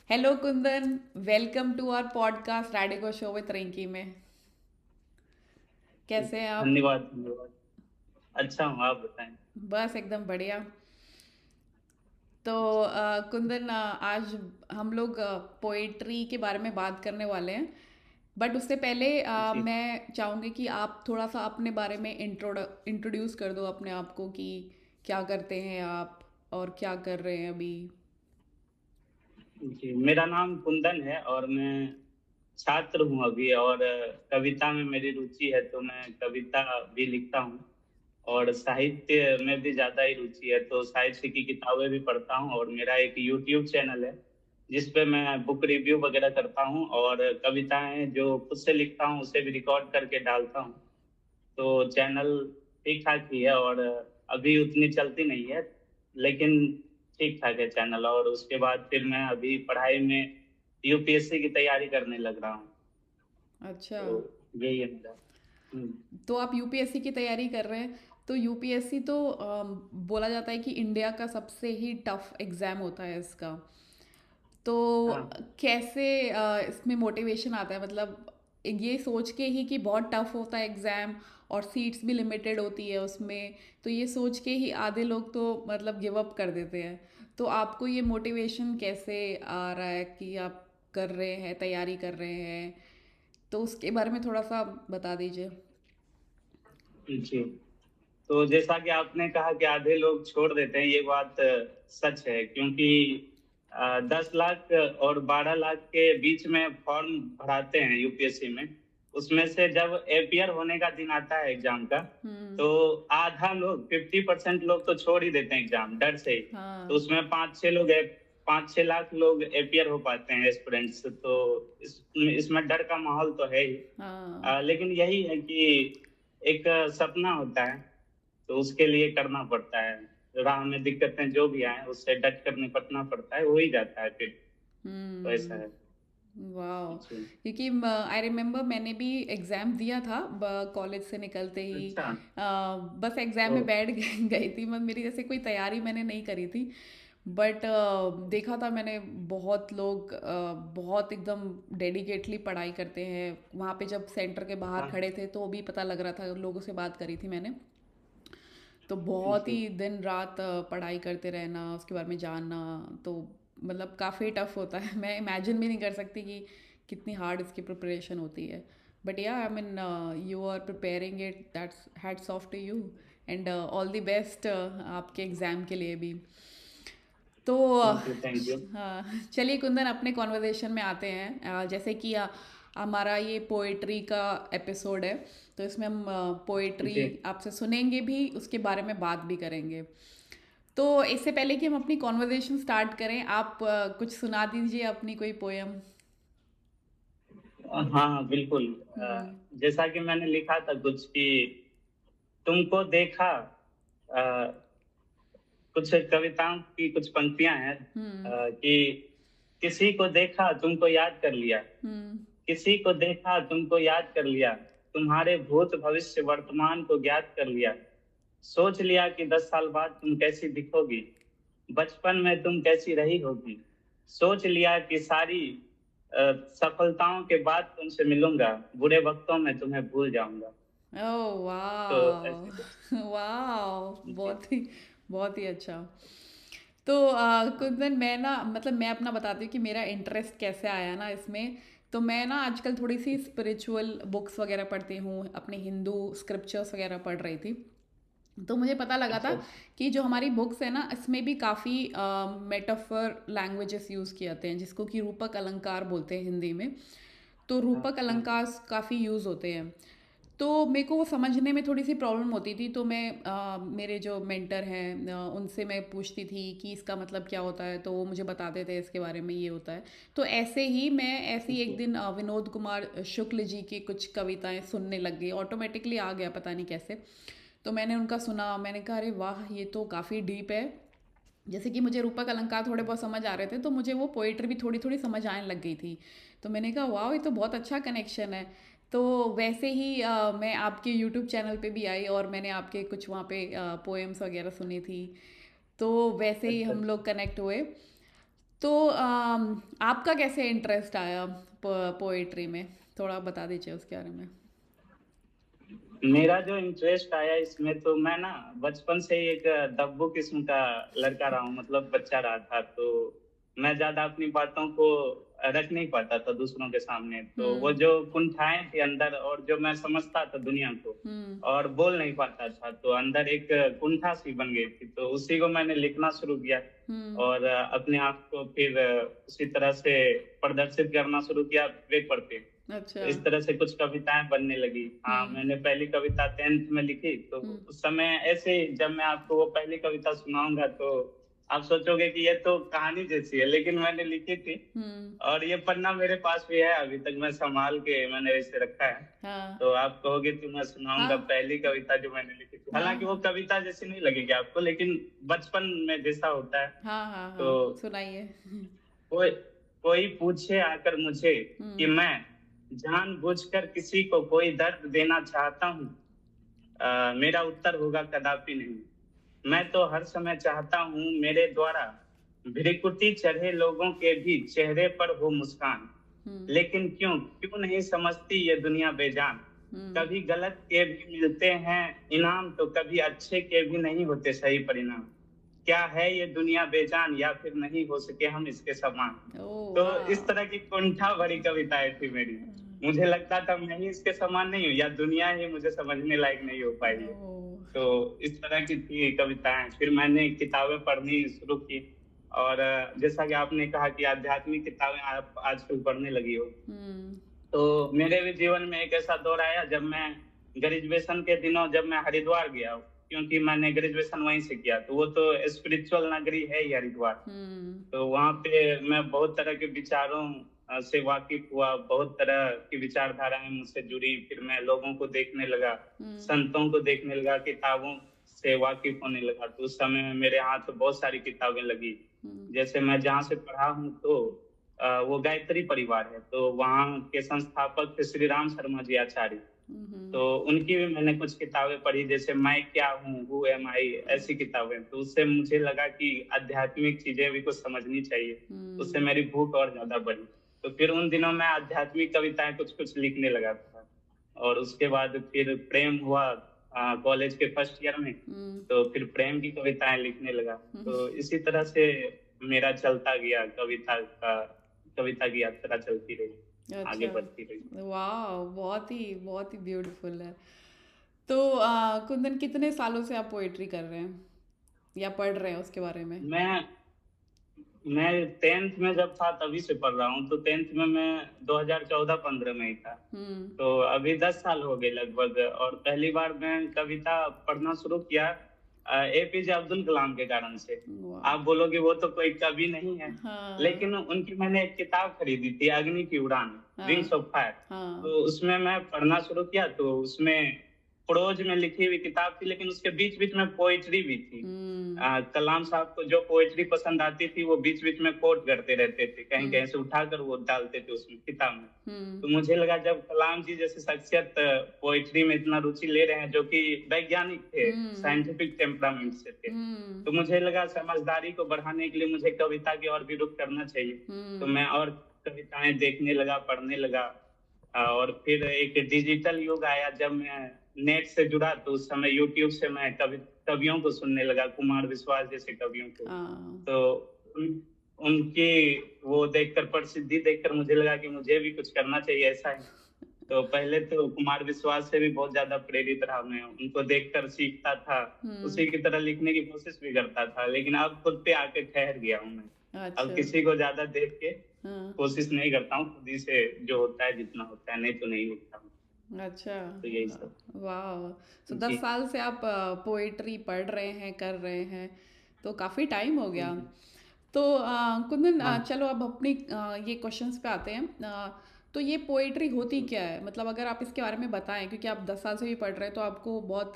Hello Kundan, welcome to our podcast Radico show with Rinki में। कैसे हैं आप? धन्यवाद धन्यवाद। अच्छा हूँ, आप बताएं। बस एकदम बढ़िया। तो कुंदन, आज हम लोग पोइट्री के बारे में बात करने वाले हैं। बट उससे पहले जी मैं चाहूँगी कि आप थोड़ा सा अपने बारे में इंट्रोड्यूस कर दो अपने आप को कि क्या करते हैं आप और क्या कर रहे हैं अभी। जी, मेरा नाम कुंदन है और मैं छात्र हूँ अभी। और कविता में मेरी रुचि है, तो मैं कविता भी लिखता हूँ। और साहित्य में भी ज़्यादा ही रुचि है, तो साहित्य की किताबें भी पढ़ता हूँ। और मेरा एक यूट्यूब चैनल है जिस पे मैं बुक रिव्यू वगैरह करता हूँ, और कविताएं जो खुद से लिखता हूँ उसे भी रिकॉर्ड करके डालता हूँ। तो चैनल ठीक ठाक ही है, और अभी उतनी चलती नहीं है, लेकिन ठीक ठाक है चैनल। और उसके बाद फिर मैं अभी पढ़ाई में यूपीएससी की तैयारी करने लग रहा हूँ। अच्छा। तो यही है मेरा। हम्म। तो आप यूपीएससी की तैयारी कर रहे हैं। तो यूपीएससी तो बोला जाता है कि इंडिया का सबसे ही टफ एग्ज़ाम होता है इसका। तो हाँ कैसे इसमें मोटिवेशन आता है, मतलब ये सोच के ही कि बहुत टफ होता है एग्ज़ाम और सीट्स भी लिमिटेड होती है उसमें, तो ये सोच के ही आधे लोग तो मतलब गिव अप कर देते हैं। तो आपको ये मोटिवेशन कैसे आ रहा है कि आप कर रहे हैं, तैयारी कर रहे हैं? तो उसके बारे में थोड़ा सा बता दीजिए। जी। तो जैसा कि आपने कहा कि आधे लोग छोड़ देते हैं, ये बात सच है। क्योंकि 10 लाख और 12 लाख के बीच में फॉर्म भराते हैं यूपीएससी में। उसमें से जब अपियर होने का दिन आता है एग्जाम का, हम्म। तो आधा लोग 50% लोग तो छोड़ ही देते हैं एग्जाम, डर से ही। तो हाँ। उसमें 5-6 लाख लोग अपियर हो पाते हैं स्टूडेंट्स। तो इसमें डर का माहौल तो है ही। हाँ। लेकिन यही है कि एक सपना होता है, तो उसके लिए करना पड़ता है। राह में दिक्कतें जो भी आए उससे डट कर निपटना पड़ता है, हो ही जाता है फिर। तो ऐसा हम्म। है। वाह। जी। क्योंकि आई रिमेम्बर मैंने भी एग्ज़ाम दिया था कॉलेज से निकलते ही। अच्छा। बस एग्ज़ाम ओ। में बैठ गई थी मैं, मेरी जैसे कोई तैयारी मैंने नहीं करी थी। बट देखा था मैंने, बहुत लोग बहुत एकदम डेडिकेटली पढ़ाई करते हैं वहाँ पे। जब सेंटर के बाहर हाँ। खड़े थे तो भी पता लग रहा था, लोगों से बात करी थी मैंने। तो बहुत जी ही दिन रात पढ़ाई करते रहना, उसके बारे में जानना, तो मतलब काफ़ी टफ होता है। मैं इमेजिन भी नहीं कर सकती कि कितनी हार्ड इसकी प्रिपरेशन होती है। But yeah I mean you are preparing it, that's hats off to you. And all the best आपके एग्ज़ाम के लिए भी। तो थैंक यू थैंक यू। हाँ, चलिए कुंदन, अपने कॉन्वर्जेशन में आते हैं। जैसे कि हमारा ये पोइट्री का एपिसोड है, तो इसमें हम पोइट्री जी। आपसे सुनेंगे भी, उसके बारे में बात भी करेंगे। तो इससे पहले कि हम अपनी कॉन्वर्जेशन स्टार्ट करें, आप कुछ सुना दीजिए अपनी कोई पोयम। हाँ हाँ, बिल्कुल। हम्म। जैसा कि मैंने लिखा था कुछ कि तुमको देखा, कुछ कविताओं की कुछ पंक्तियां हैं, हम्म। कि किसी को देखा तुमको याद कर लिया, हम्म। किसी को देखा तुमको याद कर लिया, तुम्हारे भूत भविष्य वर्तमान को ज्ञात कर लिया। सोच लिया कि 10 साल बाद तुम कैसी दिखोगी, बचपन में तुम कैसी रही होगी। सोच लिया कि सारी सफलताओं के बाद तुमसे मिलूंगा, बुरे वक्तों में तुम्हें भूल जाऊंगा। ओह तो ऐसे कुछ। वाह। वाह, जी। बहुत ही अच्छा। तो हाँ। कुंदन, मैं ना मतलब मैं अपना बताती हूँ कि मेरा इंटरेस्ट कैसे आया ना इसमें। तो मैं ना आजकल थोड़ी सी स्पिरिचुअल बुक्स वगैरह पढ़ती हूँ, अपने हिंदू स्क्रिप्चर्स वगैरह पढ़ रही थी। तो मुझे पता लगा अच्छा था अच्छा। कि जो हमारी बुक्स है ना, इसमें भी काफ़ी मेटाफर लैंग्वेजेस यूज़ किए जाते हैं, जिसको कि रूपक अलंकार बोलते हैं हिंदी में। तो हाँ रूपक हाँ। अलंकार काफ़ी यूज़ होते हैं। तो मेरे को वो समझने में थोड़ी सी प्रॉब्लम होती थी, तो मैं मेरे जो मेंटर हैं उनसे मैं पूछती थी कि इसका मतलब क्या होता है, तो वो मुझे बताते थे इसके बारे में ये होता है। तो ऐसे ही मैं ऐसे ही एक जी। दिन विनोद कुमार शुक्ल जी की कुछ कविताएं सुनने लग गई, ऑटोमेटिकली आ गया पता नहीं कैसे। तो मैंने उनका सुना, मैंने कहा अरे वाह, ये तो काफ़ी डीप है। जैसे कि मुझे रूपक अलंकार थोड़े बहुत समझ आ रहे थे, तो मुझे वो पोइट्री भी थोड़ी थोड़ी समझ आने लग गई थी। तो मैंने कहा वाह, ये तो बहुत अच्छा कनेक्शन है। तो वैसे ही मैं आपके यूट्यूब चैनल पे भी आई और मैंने आपके कुछ वहाँ पे पोएम्स वगैरह सुनी थी। तो वैसे ही अच्छा हम अच्छा। लोग कनेक्ट हुए। तो आपका कैसे इंटरेस्ट आया पोएट्री में? थोड़ा बता दीजिए उसके बारे में। मेरा जो इंटरेस्ट आया इसमें, तो मैं ना बचपन से ही एक दब्बू किस्म का लड़का रहा हूँ, मतलब बच्चा रहा था। तो मैं ज्यादा अपनी बातों को रख नहीं पाता था दूसरों के सामने। तो वो हुँ, जो कुंठाएं थी अंदर, और जो मैं समझता था दुनिया को हुँ, और बोल नहीं पाता था, तो अंदर एक कुंठा सी बन गई थी। तो उसी को मैंने लिखना शुरू किया, हुँ, और अपने आप को फिर उसी तरह से प्रदर्शित करना शुरू किया पेपर पे। तो अच्छा। इस तरह से कुछ कविताएं बनने लगी। हाँ, हुँ, मैंने पहली कविता 10th में लिखी। तो हुँ, उस समय ऐसे ही, जब मैं आपको वो पहली कविता सुनाऊंगा तो आप सोचोगे कि ये तो कहानी जैसी है, लेकिन मैंने लिखी थी। हुँ, और ये पन्ना मेरे पास भी है, अभी तक मैं संभाल के मैंने इसे रखा है। हाँ, तो आप कहोगे कि मैं सुनाऊंगा हाँ, पहली कविता जो मैंने लिखी थी। हाँ, हालांकि वो हाँ, कविता जैसी नहीं लगेगी आपको, लेकिन बचपन में जैसा होता है। हाँ, हाँ, तो हाँ, सुनाइए। कोई कोई पूछे आकर मुझे कि हुँ, मैं जानबूझकर किसी को कोई दर्द देना चाहता हूँ, मेरा उत्तर होगा कदापि नहीं। मैं तो हर समय चाहता हूँ मेरे द्वारा भ्रिकुटी चढ़े लोगों के भी चेहरे पर हो मुस्कान। हुँ, लेकिन क्यों क्यों नहीं समझती ये दुनिया बेजान। हुँ, कभी गलत के भी मिलते हैं इनाम, तो कभी अच्छे के भी नहीं होते सही परिणाम। क्या है ये दुनिया बेजान, या फिर नहीं हो सके हम इसके समान। ओह तो इस वाव! तरह की कुंठा भरी कविताएं थी मेरी। मुझे लगता था मैं ही इसके समान नहीं हूँ, या दुनिया ही मुझे समझने लायक नहीं हो पाई है। ओह! तो इस तरह की थी कविताएं। फिर मैंने किताबें पढ़नी शुरू की, और जैसा कि आपने कहा कि आध्यात्मिक किताबें आप आजकल पढ़ने लगी हो। हुँ, तो मेरे भी जीवन में एक ऐसा दौर आया जब मैं ग्रेजुएशन के दिनों, जब मैं हरिद्वार गया, क्योंकि मैंने ग्रेजुएशन वहीं से किया। तो वो तो स्पिरिचुअल नगरी है ही हरिद्वार। हुँ, तो वहाँ पे मैं बहुत तरह के विचारों से वाकिफ हुआ, बहुत तरह की विचारधाराएं मुझसे जुड़ी। फिर मैं लोगों को देखने लगा, हुँ, संतों को देखने लगा, किताबों से वाकिफ होने लगा। तो उस समय में मेरे हाथ बहुत सारी किताबें लगी। हुँ, जैसे मैं जहाँ से पढ़ा हूँ, तो वो गायत्री परिवार है, तो वहाँ के संस्थापक थे श्री राम शर्मा जी आचार्य। हुँ, तो हुँ, उनकी भी मैंने कुछ किताबें पढ़ी, जैसे मैं क्या हूँ, हु एम आई, ऐसी किताबें। तो उससे मुझे लगा कि आध्यात्मिक चीजें भी कुछ समझनी चाहिए। उससे हुँ, मेरी भूख और ज्यादा बढ़ी। तो फिर उन दिनों मैं आध्यात्मिक कविताएं कुछ कुछ लिखने लगा था। और उसके बाद फिर प्रेम हुआ कॉलेज के फर्स्ट ईयर में। हुँ, तो फिर प्रेम की कविताएं लिखने लगा। हुँ, तो इसी तरह से मेरा चलता गया, कविता की यात्रा चलती रही, आगे अच्छा, बढ़ती रही। वाव! बहुत ही ब्यूटीफुल है। तो कुंदन कितने सालों से आप पोएट्री कर रहे हैं या पढ़ रहे हैं उसके बारे में? मैं मैं 10th में जब था तभी से पढ़ रहा हूँ। तो 10th में मैं 2014-15 में ही था। हुँ, तो अभी 10 साल हो गए लगभग। और पहली बार मैं कविता पढ़ना शुरू किया एपीजे अब्दुल कलाम के कारण से। वाह! आप बोलोगे वो तो कोई कवि नहीं है, हाँ, लेकिन उनकी मैंने एक किताब खरीदी थी, अग्नि की उड़ान, हाँ, विंग्स ऑफ फायर। हाँ, तो उसमें मैं पढ़ना शुरू किया। तो उसमें प्रोज में लिखी हुई किताब थी, लेकिन उसके बीच-बीच में पोएट्री भी थी। हुँ, कलाम साहब को जो पोएट्री पसंद आती थी, वो बीच-बीच में कोट करते रहते थे, हुँ, कहीं-कहीं से उठाकर वो डालते थे उसमें किताब में। हुँ, तो मुझे लगा जब कलाम जी जैसे शख्सियत पोएट्री में इतना रुचि ले रहे हैं, जो कि वैज्ञानिक थे, हुँ, साइंटिफिक टेम्परामेंट से थे, हुँ, तो मुझे लगा समझदारी को बढ़ाने के लिए मुझे कविता की और भी रुख करना चाहिए। तो हुँ, मैं और कविताएँ देखने लगा, पढ़ने लगा। और फिर एक डिजिटल युग आया जब मैं नेट से जुड़ा। तो उस समय यूट्यूब से मैं कवियों को सुनने लगा, कुमार विश्वास जैसे कवियों को। हाँ, तो उन उनकी वो देखकर, प्रसिद्धि देखकर मुझे लगा कि मुझे भी कुछ करना चाहिए ऐसा ही। तो पहले तो कुमार विश्वास से भी बहुत ज़्यादा प्रेरित रहा मैं, उनको देखकर सीखता था, हुँ, उसी की तरह लिखने की कोशिश भी करता था। लेकिन अब खुद पे आके ठहर गया हूँ मैं। अब अच्छा, किसी को ज़्यादा देख के हाँ, कोशिश नहीं करता हूँ, खुद ही से जो होता है जितना होता है, नहीं तो नहीं लिखता हूँ। अच्छा, तो यही सब। वाह! सो जी। 10 साल से आप पोएट्री पढ़ रहे हैं, कर रहे हैं, तो काफ़ी टाइम हो गया। जी। तो कुंदन हाँ। चलो अब अपनी ये क्वेश्चंस पे आते हैं। तो ये पोएट्री होती जी। क्या है? मतलब अगर आप इसके बारे में बताएँ क्योंकि आप 10 साल से भी पढ़ रहे हैं तो आपको बहुत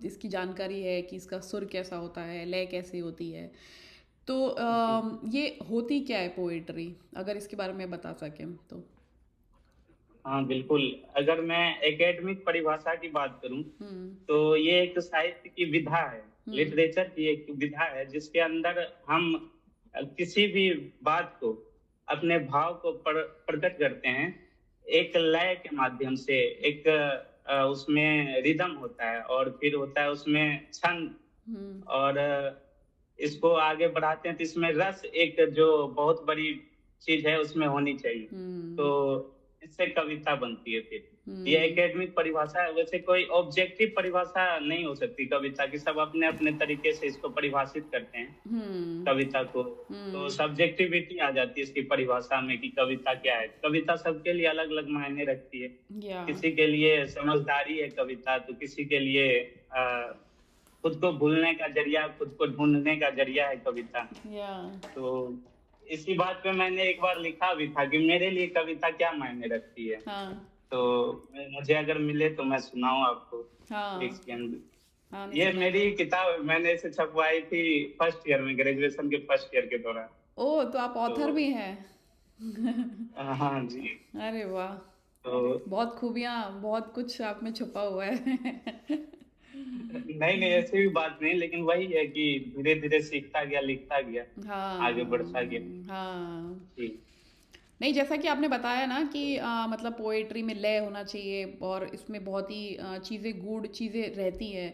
इसकी जानकारी है कि इसका सुर कैसा होता है, लय कैसी होती है। तो जी। ये होती क्या है पोएट्री? अगर इसके बारे में बता सकें तो? हाँ, बिल्कुल। अगर मैं एकेडमिक परिभाषा की बात करूँ, हुँ, तो ये एक साहित्य की विधा है, हुँ, लिटरेचर की एक विधा है, जिसके अंदर हम किसी भी बात को अपने भाव को प्रकट करते हैं एक लय के माध्यम से। एक उसमें रिदम होता है और फिर होता है उसमें छंद, हुँ, और इसको आगे बढ़ाते हैं तो इसमें रस एक जो बहुत बड़ी चीज़ है उसमें होनी चाहिए। तो हुँ, इससे कविता बनती है फिर। ये हुँ, एकेडमिक परिभाषा है, वैसे कोई ऑब्जेक्टिव परिभाषा नहीं हो सकती कविता की, सब अपने-अपने तरीके से इसको परिभाषित करते हैं, हुँ, कविता को। तो हुँ, सब्जेक्टिविटी आ जाती है इसकी परिभाषा में कि कविता क्या है? कविता सबके लिए अलग-अलग मायने रखती है। या किसी के लिए समझदारी है कविता, तो किसी के लिए अ, खुद को भूलने का ज़रिया, खुद को ढूँढने का ज़रिया है कविता। या तो इसी बात पे मैंने एक बार लिखा भी था कि मेरे लिए कविता क्या मायने रखती है। हाँ, तो मुझे अगर मिले तो मैं सुनाऊँ आपको एक हाँ, सेकंड। हाँ, नहीं ये सुनाइए। मेरी किताब है, मैंने इसे छपवाई थी फर्स्ट ईयर में, ग्रेजुएशन के फर्स्ट ईयर के दौरान। ओह! तो आप तो ऑथर भी हैं? हाँ जी। अरे वाह! तो बहुत खूबियाँ, बहुत कुछ आप में छुपा हुआ है। नहीं, नहीं ऐसी भी बात नहीं, लेकिन वही है कि धीरे-धीरे सीखता गया, लिखता गया, आगे हाँ, बढ़ता गया। हाँ। जी। नहीं, जैसा कि आपने बताया ना कि मतलब पोएट्री में लय होना चाहिए और इसमें बहुत ही चीज़ें गूढ़ चीज़ें रहती हैं।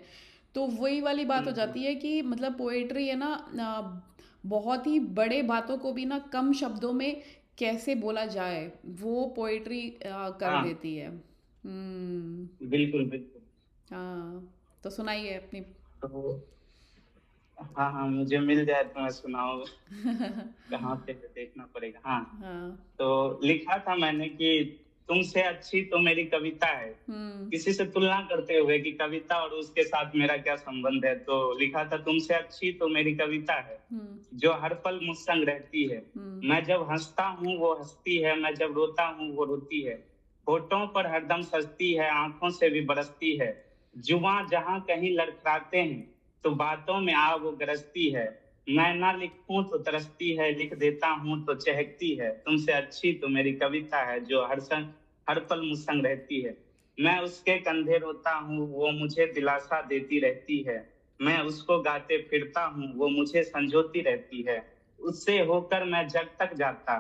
तो वही वाली बात हुँ, हो हुँ। जाती है कि मतलब पोएट्री है ना बहुत ही बड़े बातों को भी ना कम शब्दों में कैसे बोला जाए, वो पोएट्री कर हाँ, देती है। बिल्कुल, बिल्कुल। हाँ, तो सुनाइए अपनी। तो हाँ, हाँ, मुझे मिल जाए तो मैं सुनाऊँ, कहाँ पे है देखना पड़ेगा। हाँ। हाँ। तो लिखा था मैंने कि तुमसे अच्छी तो मेरी कविता है। हुँ, किसी से तुलना करते हुए कि कविता और उसके साथ मेरा क्या संबंध है, तो लिखा था तुमसे अच्छी तो मेरी कविता है, हुँ, जो हर पल मुझ संग रहती है। हुँ, मैं जब हँसता हूँ वो हँसती है, मैं जब रोता हूँ वो रोती है। होठों पर हरदम सजती है, आँखों से भी बरसती है। जुबाँ जहाँ कहीं लड़खड़ाते हैं, तो बातों में आग वो गरजती है। मैं ना लिखूं तो तरसती है, लिख देता हूँ तो चहकती है। तुमसे अच्छी तो मेरी कविता है, जो हर पल मुझ संग रहती है। मैं उसके कंधे रोता हूँ, वो मुझे दिलासा देती रहती है। मैं उसको गाते फिरता हूँ, वो मुझे संजोती रहती है। उससे होकर मैं जग तक जाता,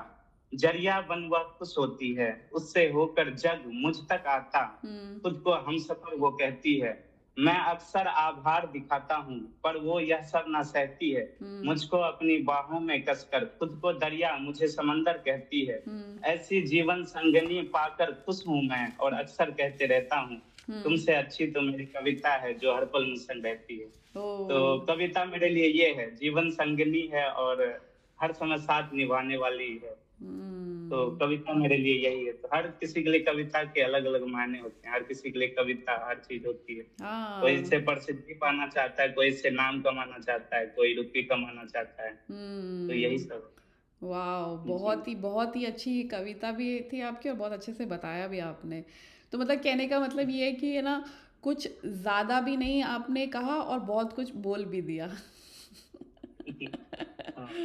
जरिया बन वह खुश होती है। उससे होकर जग मुझ तक आता, हुँ, खुद को हमसफर वो कहती है। मैं अक्सर आभार दिखाता हूँ, पर वो यह सब ना सहती है। हुँ, मुझको अपनी बाहों में कसकर खुद को दरिया मुझे समंदर कहती है। हुँ, ऐसी जीवन संगनी पाकर खुश हूँ मैं और अक्सर कहते रहता हूँ, हुँ। तुमसे अच्छी तो मेरी कविता है, जो हर पल मुझ संग रहती है। तो ओह! कविता मेरे लिए ये है, जीवन संगिनी है और हर समय साथ निभाने वाली है। तो हुँ, कविता मेरे लिए यही है। तो हर किसी के लिए कविता के अलग-अलग मायने होते हैं। हर किसी के लिए कविता हर चीज़ होती है। कोई हाँ, इससे प्रसिद्धि पाना चाहता है, कोई इससे नाम कमाना चाहता है, कोई रुपये कमाना चाहता है। तो यही हुँ। सब वॉव! है। जी। बहुत ही अच्छी कविता भी थी आपकी और बहुत अच्छे से बताया भी आपने। तो मतलब कहने का मतलब ये है कि है ना, कुछ ज़्यादा भी नहीं आपने कहा और बहुत कुछ बोल भी दिया। हाँ,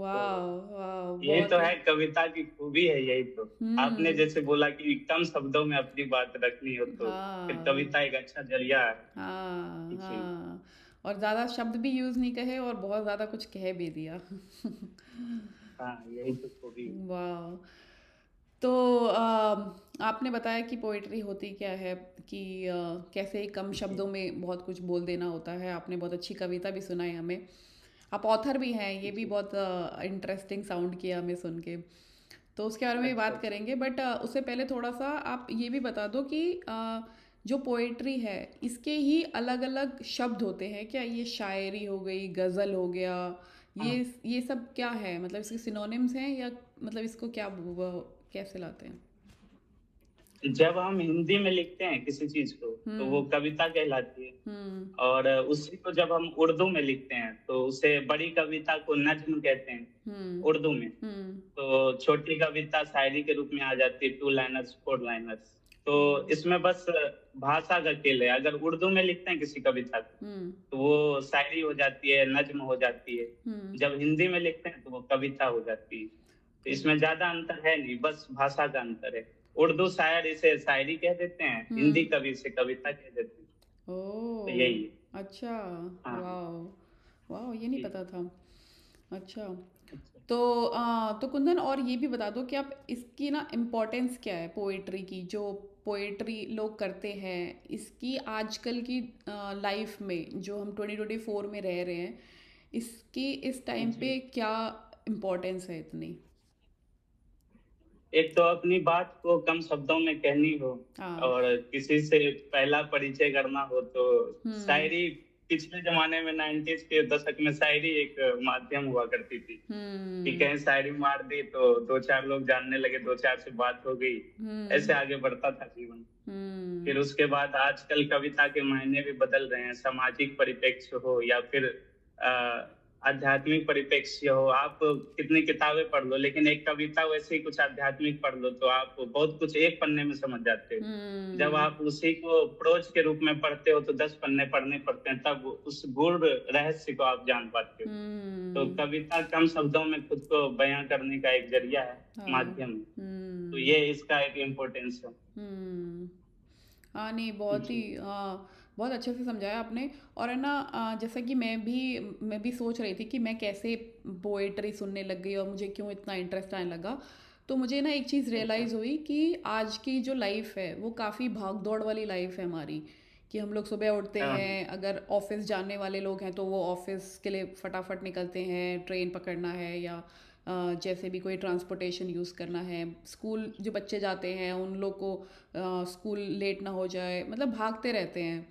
तो वाव! वाव! यही तो बहुत ही है कविता की खूबी है यही तो। आपने हुँ, जैसे बोला कि कम शब्दों में अपनी बात रखनी हो तो फिर हाँ, कविता एक अच्छा ज़रिया है। हाँ, जी। हाँ। और ज़्यादा शब्द भी यूज़ नहीं कहे और बहुत ज़्यादा कुछ कह भी दिया। हाँ, यही तो खूबी है। वाव! तो आपने बताया कि पोएट्री होती क्या है कि कैसे कम जी। शब्दों में बहुत कुछ बोल देना होता है। आपने बहुत अच्छी कविता भी सुनाई हमें। आप ऑथर भी हैं, ये भी जी। बहुत इंटरेस्टिंग साउंड किया हमें सुन के। तो उसके बारे में भी अच्छा, बात अच्छा। करेंगे बट उससे पहले थोड़ा-सा आप ये भी बता दो कि जो पोएट्री है, इसके ही अलग-अलग शब्द होते हैं क्या? ये शायरी हो गई, गज़ल हो गया, हाँ। ये सब क्या है? मतलब इसके सिनोनिम्स हैं या मतलब इसको क्या कैसे लाते हैं? जब हम हिंदी में लिखते हैं किसी चीज़ को, तो वो हुँ, कविता कहलाती है। हुँ, और उसी को जब हम उर्दू में लिखते हैं, तो उसे बड़ी कविता को नज़्म कहते हैं, हुँ, उर्दू में। हुँ, तो छोटी कविता शायरी के रूप में आ जाती है, 2 लाइनर्स, 4 लाइनर्स। तो ओह! इसमें बस भाषा का खेल है। अगर उर्दू में लिखते हैं किसी कविता को, हुँ, तो वो शायरी हो जाती है, नज़्म हो जाती है। हुँ, जब हिंदी में लिखते हैं, तो वो कविता हो जाती है। तो ओह! इसमें ज़्यादा अंतर है नहीं, बस भाषा का अंतर है। उर्दू शायर इसे शायरी कह देते हैं, हिंदी हुँ, कवि इसे कविता कह देते हैं। तो ओह! यही है। अच्छा, हाँ, हाँ। वॉव! वॉव! ये नहीं जी। पता था। अच्छा, अच्छा। तो तो कुंदन और ये भी बता दो कि आप इसकी ना इम्पोर्टेंस क्या है पोएट्री की, जो पोएट्री लोग करते हैं इसकी आजकल की लाइफ में, जो हम 2024 में रह रहे हैं, इसकी इस टाइम जी। पे क्या इम्पोर्टेंस है इतनी? एक तो अपनी बात को कम शब्दों में कहनी हो हाँ। और किसी से पहला परिचय करना हो तो हम्म। शायरी पिछले ज़माने में 90s के दशक में शायरी एक माध्यम हुआ करती थी, कि हम्म। कहीं शायरी मार दी तो 2-4 लोग जानने लगे, 2-4 से बात हो गई, ऐसे हम्म। आगे बढ़ता था जीवन। हम्म। फिर उसके बाद आजकल कविता के मायने भी बदल रहे हैं, सामाजिक परिप्रेक्ष्य हो या फिर आध्यात्मिक परिप्रेक्ष्य हो। आप कितनी किताबें पढ़ लो, लेकिन एक कविता वैसे ही कुछ आध्यात्मिक पढ़ लो, तो आप बहुत कुछ एक पन्ने में समझ जाते हो। जब हम्म। आप उसी को प्रोज के रूप में पढ़ते हो, तो 10 पन्ने पढ़ने पड़ते हैं, तब उस गूढ़ रहस्य को आप जान पाते हो। तो हम्म। कविता कम शब्दों में खुद को बयां करने का एक जरिया है, हाँ। माध्यम है। तो हम्म। ये इसका एक इम्पोर्टेंस है। हम्म। हाँ, नहीं, बहुत ही जी। हाँ, बहुत अच्छे से समझाया आपने। और है ना, जैसा कि मैं भी सोच रही थी कि मैं कैसे पोएट्री सुनने लग गई और मुझे क्यों इतना इंटरेस्ट आने लगा। तो मुझे ना एक चीज़ अच्छा। रियलाइज़ हुई कि आज की जो लाइफ है वो काफ़ी भाग दौड़ वाली लाइफ है हमारी। कि हम लोग सुबह उठते हाँ, हैं, अगर ऑफिस जाने वाले लोग हैं तो वो ऑफिस के लिए फटाफट निकलते हैं, ट्रेन पकड़ना है या जैसे भी कोई ट्रांसपोर्टेशन यूज़ करना है। स्कूल जो बच्चे जाते हैं उन लोग को स्कूल लेट ना हो जाए, मतलब भागते रहते हैं।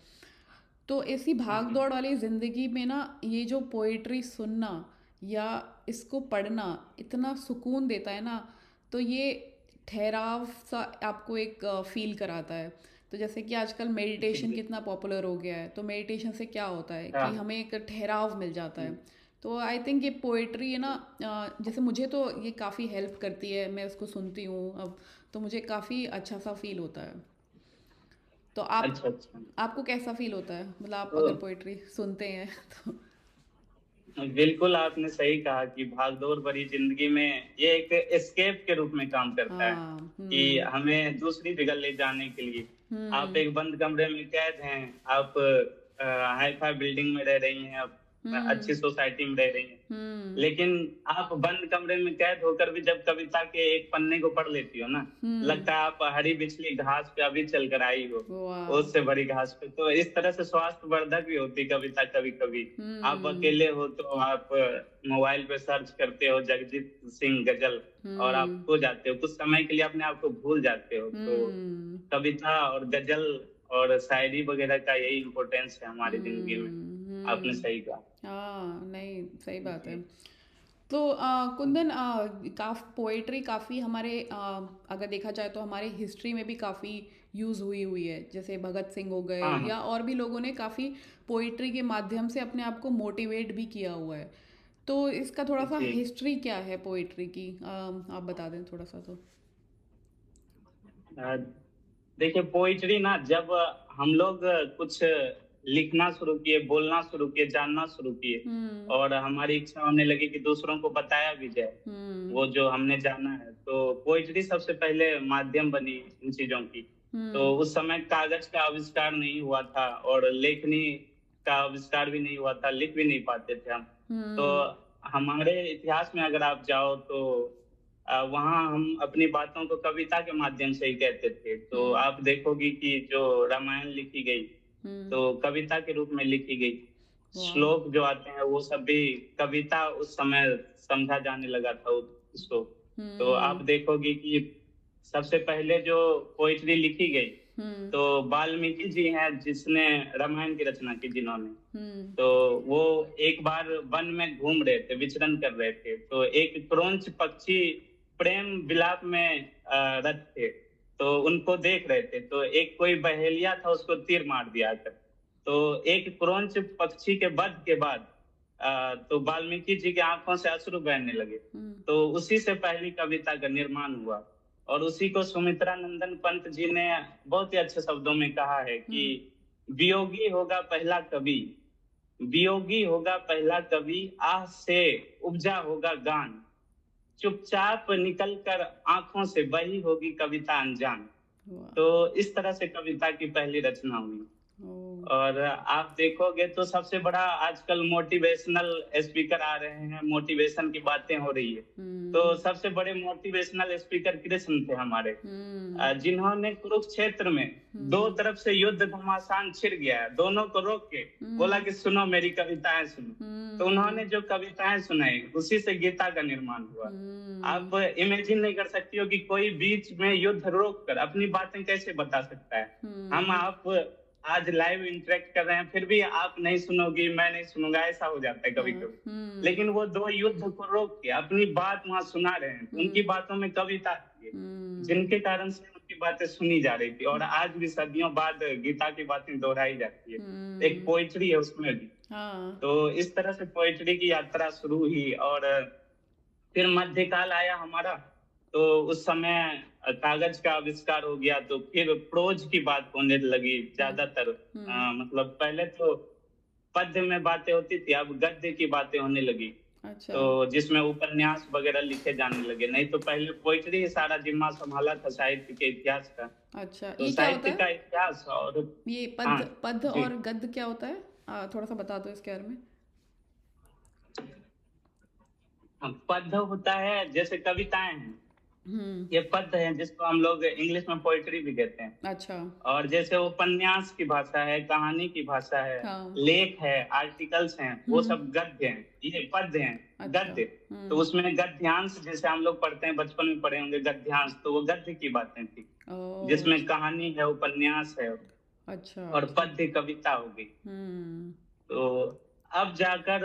तो ऐसी हाँ, भाग हाँ। दौड़ वाली ज़िंदगी में ना ये जो पोइट्री सुनना या इसको पढ़ना इतना सुकून देता है ना। तो ये ठहराव सा आपको एक फील कराता है। तो जैसे कि आजकल जी, मेडिटेशन कितना बिल्कुल। पॉपुलर हो गया है, तो मेडिटेशन से क्या होता है कि हाँ। हमें एक ठहराव मिल जाता हुँ, है। तो आई थिंक ये पोइट्री है ना, जैसे मुझे तो ये काफ़ी हेल्प करती है, मैं उसको सुनती हूँ अब। तो मुझे काफ़ी अच्छा सा फील होता है। तो अच्छा, अच्छा। आपको कैसा फील होता है, मतलब आप तो अगर पोइट्री सुनते हैं तो? बिल्कुल आपने सही कहा कि भाग-दौड़ भरी ज़िंदगी में ये एक एस्केप के रूप में काम करता है, हाँ। कि हम्म। हमें दूसरी जगह ले जाने के लिए। आप हम्म। एक बंद कमरे में कैद हैं, आप हाई-फाई बिल्डिंग में रह रही हैं, आप अच्छी हम्म। सोसाइटी में रह रही हैं। हम्म। लेकिन आप बंद कमरे में कैद होकर भी जब कविता के एक पन्ने को पढ़ लेती हो ना, हम्म। लगता है आप हरी बिछली घास पे अभी चल कर आई हो, वाह। ओस से भरी घास पे। तो इस तरह से स्वास्थ्यवर्धक भी होती कविता कभी-कभी। आप हम्म। अकेले हो तो आप मोबाइल पे सर्च करते हो जगजीत सिंह गज़ल और आप हम्म। खो जाते हो। कुछ समय के लिए अपने आप को भूल जाते हो। तो हम्म। कविता और गज़ल और शायरी वगैरह का यही इम्पोर्टेंस है हमारी ज़िंदगी में। आपने हम्म। सही कहा। हाँ, नहीं, सही बात है। जी। तो कुंदन, पोएट्री काफ़ी हमारे अगर देखा जाए तो हमारे हिस्ट्री में भी काफ़ी यूज़ हुई हुई है। जैसे भगत सिंह हो गए हाँ, हाँ। या और भी लोगों ने काफ़ी पोएट्री के माध्यम से अपने आप को मोटिवेट भी किया हुआ है। तो इसका थोड़ा सा जी। हिस्ट्री क्या है पोएट्री की, आप बता दें थोड़ा सा तो। अ, देखिए पोइट्री ना जब हम लोग कुछ लिखना शुरू किए, बोलना शुरू किए, जानना शुरू किए हम्म। और हमारी इच्छा होने लगी कि दूसरों को बताया भी जाए, हम्म। वो जो हमने जाना है। तो पोइट्री सबसे पहले माध्यम बनी इन चीज़ों की। तो हम्म। उस समय कागज़ का आविष्कार नहीं हुआ था और लेखनी का आविष्कार भी नहीं हुआ था, लिख भी नहीं पाते थे हम। तो हम्म। हमारे इतिहास में अगर आप जाओ तो वहाँ हम अपनी बातों को कविता के माध्यम से ही कहते थे। तो हम्म। आप देखोगी कि जो रामायण लिखी गई, हम्म। तो कविता के रूप में लिखी गई। वाह। श्लोक जो आते हैं वो सब भी कविता उस समय समझा जाने लगा था उसको। तो हम्म। आप देखोगे कि सबसे पहले जो पोएट्री लिखी गई, हम्म। तो वाल्मीकि जी हैं जिसने रामायण की रचना की जिन्होंने। हम्म। तो वो एक बार वन में घूम रहे थे, विचरण कर रहे थे, तो एक क्रोंच पक्षी प्रेम विलाप में रत थे, तो उनको देख रहे थे, तो एक कोई बहेलिया था उसको तीर मार दिया आकर। तो एक क्रोंच पक्षी के वध के बाद तो वाल्मीकि जी की आंखों से अश्रु बहने लगे। हम्म। तो उसी से पहली कविता का निर्माण हुआ और उसी को सुमित्रा नंदन पंत जी ने बहुत ही अच्छे शब्दों में कहा है कि हम्म। वियोगी होगा पहला कवि, वियोगी होगा पहला कवि, आह से उपजा होगा गान, चुपचाप निकल कर आंखों से बही होगी कविता अनजान। वाह। तो इस तरह से कविता की पहली रचना हुई। ओह! और आप देखोगे तो सबसे बड़ा आजकल मोटिवेशनल स्पीकर आ रहे हैं, मोटिवेशन की बातें हो रही है। तो हुँ, सबसे बड़े मोटिवेशनल स्पीकर कृष्ण थे हमारे, हुँ, जिन्होंने कुरुक्षेत्र में 2 हुँ, तरफ से युद्ध घमासान छिड़ गया है, दोनों को रोक के बोला हुँ, कि सुनो मेरी कविताएँ सुनो। तो हुँ, उन्होंने जो कविताएँ सुनाई, उसी से गीता का निर्माण हुआ। हुँ, आप इमेजिन नहीं कर सकती हो कि कोई बीच में युद्ध रोक कर अपनी बातें कैसे बता सकता है। हम हुँ, आप आज लाइव इंटरेक्ट कर रहे हैं, फिर भी आप नहीं सुनोगी, मैं नहीं सुनूँगा, ऐसा हो जाता है हाँ, कभी-कभी। हुँ, लेकिन वो 2 युद्ध को रोक के अपनी बात वहाँ सुना रहे हैं, तो उनकी हुँ, बातों में कविता थी, हुँ, जिनके कारण से उनकी बातें सुनी जा रही थी और आज भी सदियों बाद गीता की बातें दोहराई जाती है। एक हुँ, पोएट्री है उसमें भी। हाँ, तो इस तरह से पोएट्री की यात्रा शुरू हुई और फिर मध्यकाल आया हमारा, तो उस समय कागज का आविष्कार हो गया, तो फिर प्रोज की बात होने लगी हुँ, ज़्यादातर। हुँ, मतलब पहले तो पद्य में बातें होती थी, अब गद्य की बातें होने लगी। अच्छा, तो जिसमें उपन्यास वगैरह लिखे जाने लगे, नहीं तो पहले पोएट्री ही सारा ज़िम्मा सँभाला था साहित्य के इतिहास का। अच्छा, तो ये क्या होता साहित्य है? का इतिहास और ये हाँ, पद्य जी। और गद्य क्या होता है? थोड़ा-सा बता दो इसके बारे में। हाँ, पद्य होता है जैसे कविताएँ हैं, हुँ, ये पद्य हैं जिसको हम लोग इंग्लिश में पोएट्री भी कहते हैं। अच्छा, और जैसे उपन्यास की भाषा है, कहानी की भाषा है, हाँ, लेख है, आर्टिकल्स हैं, वो हुँ, सब गद्य हैं, ये पद्य हैं, अच्छा, गद्य। तो हुँ, उसमें गद्यांश जैसे हम लोग पढ़ते हैं, बचपन में पढ़े होंगे गद्यांश, तो वो गद्य की बातें थी, ओह! जिसमें कहानी है, उपन्यास है अच्छा, और अच्छा, पद्य कविता हो गई। हुँ, तो अब जाकर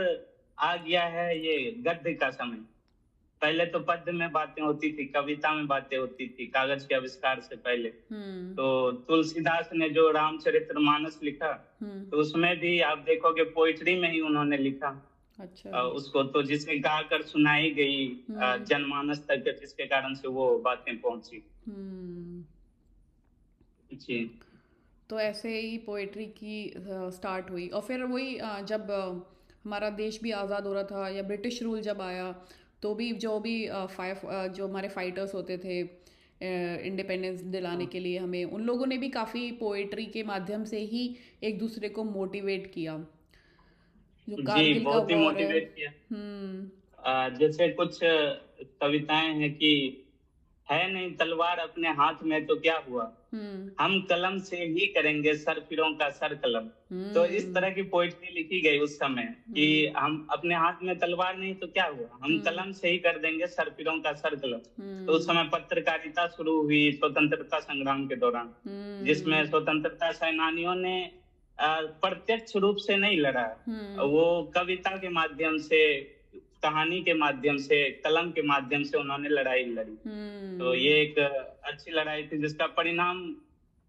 आ गया है ये गद्य का समय। पहले तो पद्य में बातें होती थी, कविता में बातें होती थी, कागज के आविष्कार से पहले। हुँ, तो तुलसीदास ने जो रामचरितमानस लिखा, हुँ, तो उसमें भी आप देखोगे पोएट्री में ही उन्होंने लिखा अच्छा, उसको, तो जिसे गाकर सुनाई गई हुँ, जनमानस तक, जिसके कारण से वो बातें पहुँची। हुँ। जी। तो ऐसे ही पोएट्री की स्टार्ट हुई और फिर वही जब हमारा देश भी आज़ाद हो रहा था या ब्रिटिश रूल जब आया तो भी जो भी जो हमारे फाइटर्स होते थे इंडिपेंडेंस दिलाने हाँ। के लिए हमें उन लोगों ने भी काफ़ी पोएट्री के माध्यम से ही एक दूसरे को मोटिवेट किया जो जी, कारगिल का बहुत ही वॉर है मोटिवेट किया। हम्म जैसे कुछ कविताएँ हैं कि है नहीं तलवार अपने हाथ में तो क्या हुआ? हम्म हम कलम से ही करेंगे सरफिरों का सर कलम। तो इस हम्म तरह की पोएट्री लिखी गई उस समय कि हम्म हम अपने हाथ में तलवार नहीं तो क्या हुआ? हम हम्म कलम से ही कर देंगे सरफिरों का सर कलम। तो उस हम्म समय पत्रकारिता शुरू हुई स्वतंत्रता संग्राम के दौरान, जिसमें हम्म स्वतंत्रता सेनानियों ने प्रत्यक्ष रूप से नहीं लड़ा। हम्म वो कविता के माध्यम से, कहानी के माध्यम से, कलम के माध्यम से उन्होंने लड़ाई लड़ी। तो हम्म ये एक अच्छी लड़ाई थी जिसका परिणाम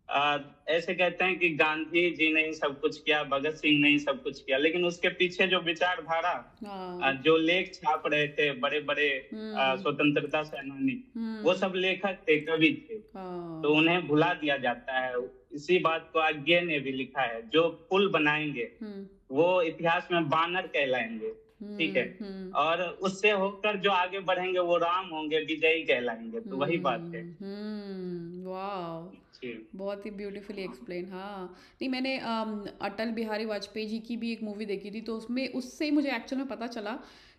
अ, ऐसे कहते हैं कि गांधी जी ने ही सब कुछ किया, भगत सिंह ने ही सब कुछ किया, लेकिन उसके पीछे जो विचारधारा हाँ जो लेख छाप रहे थे बड़े-बड़े हम्म स्वतंत्रता सेनानी, वो हम्म सब लेखक थे, कवि थे। तो हाँ उन्हें भुला दिया जाता है। इसी बात को आज्ञे ने भी लिखा है, जो पुल बनाएँगे, हम्म वो इतिहास में बानर कहलाएँगे, ठीक है? और उससे होकर जो आगे बढ़ेंगे वो राम होंगे, विजयी कहलाएँगे, तो वही बात है। वाह जी। बहुत ही ब्यूटीफुली एक्सप्लेन हाँ नहीं मैंने अटल बिहारी वाजपेयी जी की भी एक मूवी देखी थी तो उसमें उससे मुझे एक्चुअल में पता चला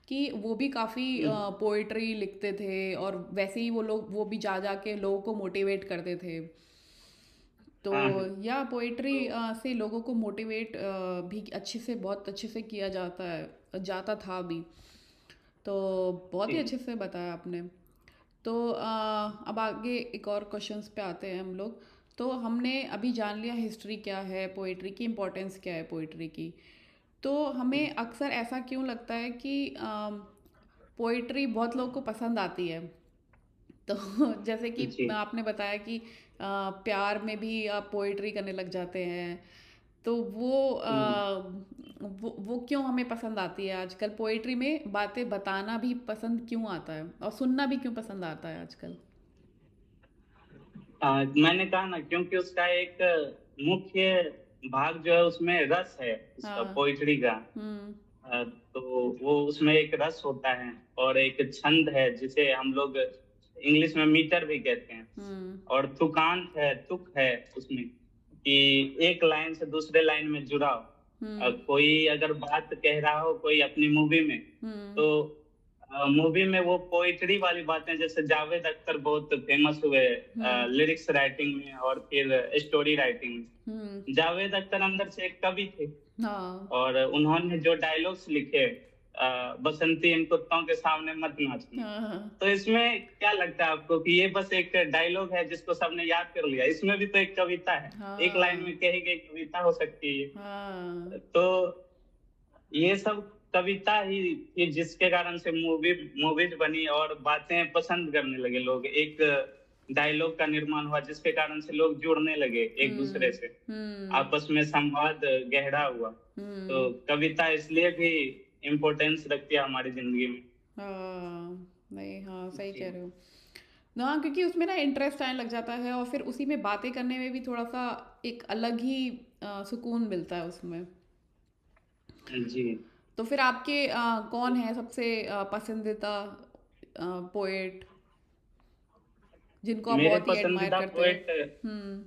कि वो भी काफ़ी हुँ। पोइट्री लिखते थे और वैसे ही वो भी जा जा के लोगों को मोटिवेट करते थे तो हाँ, हाँ। या पोइट्री तो से लोगों को मोटिवेट भी अच्छे से बहुत अच्छे से किया जाता है जाता था भी तो बहुत जी। ही अच्छे से बताया आपने तो अब आगे एक और क्वेश्चंस पे आते हैं हम लोग तो हमने अभी जान लिया हिस्ट्री क्या है पोइट्री की इम्पोर्टेंस क्या है पोइट्री की तो हुँ। हमें अक्सर ऐसा क्यों लगता है कि पोइट्री बहुत लोगों को पसंद आती है तो जैसे कि जी। आपने बताया कि प्यार में भी आप पोइट्री करने लग जाते हैं तो हुँ। वो क्यों हमें पसंद आती है आजकल पोइट्री में बातें बताना भी पसंद क्यों आता है और सुनना भी क्यों पसंद आता है आजकल मैंने कहा ना क्योंकि उसका एक मुख्य भाग जो है उसमें रस है, उसका हाँ पोएट्री का। हुँ तो वो उसमें एक रस होता है और एक छंद है जिसे हम लोग इंग्लिश में मीटर भी कहते हैं हुँ और तुकांत है, तुक है उसमें। हम्म। कि एक लाइन से दूसरे लाइन में जुड़ाव। कोई अगर बात कह रहा हो कोई अपनी मूवी में, हम्म। तो मूवी में वो पोइट्री वाली बातें, जैसे जावेद अख्तर बहुत फेमस हुए हम्म। लिरिक्स राइटिंग में और फिर स्टोरी राइटिंग में। हम्म। जावेद अख्तर अंदर से एक कवि थे, हाँ। और उन्होंने जो डायलॉग्स लिखे, बसंती इन कुत्तों के सामने मत नाचना। हाँ। तो इसमें क्या लगता है आपको कि ये बस एक डायलॉग है जिसको सबने याद कर लिया? इसमें भी तो एक कविता है, एक लाइन में हाँ। कही गई कविता हो सकती है ये। हाँ। तो ये सब कविता ही थी जिसके कारण से मूवीज बनी और बातें पसंद करने लगे लोग। एक डायलॉग का निर्माण हुआ जिसके कारण से लोग जुड़ने लगे एक दूसरे से, हम्म। आपस में संवाद गहरा हुआ। तो हम्म। कविता इसलिए भी इम्पोर्टेंस रखती है हमारी जिंदगी में। हाँ। नहीं, हाँ, सही जी कह रहे हो। हाँ, क्योंकि उसमें ना इंटरेस्ट आने लग जाता है और फिर उसी में बातें करने में भी थोड़ा सा एक अलग ही सुकून मिलता है उसमें। जी। तो फिर आपके कौन है सबसे पसंदीदा पोएट जिनको आप मेरे बहुत ही एडमायर पसंदीदा करते हो? पोएट, हम्म।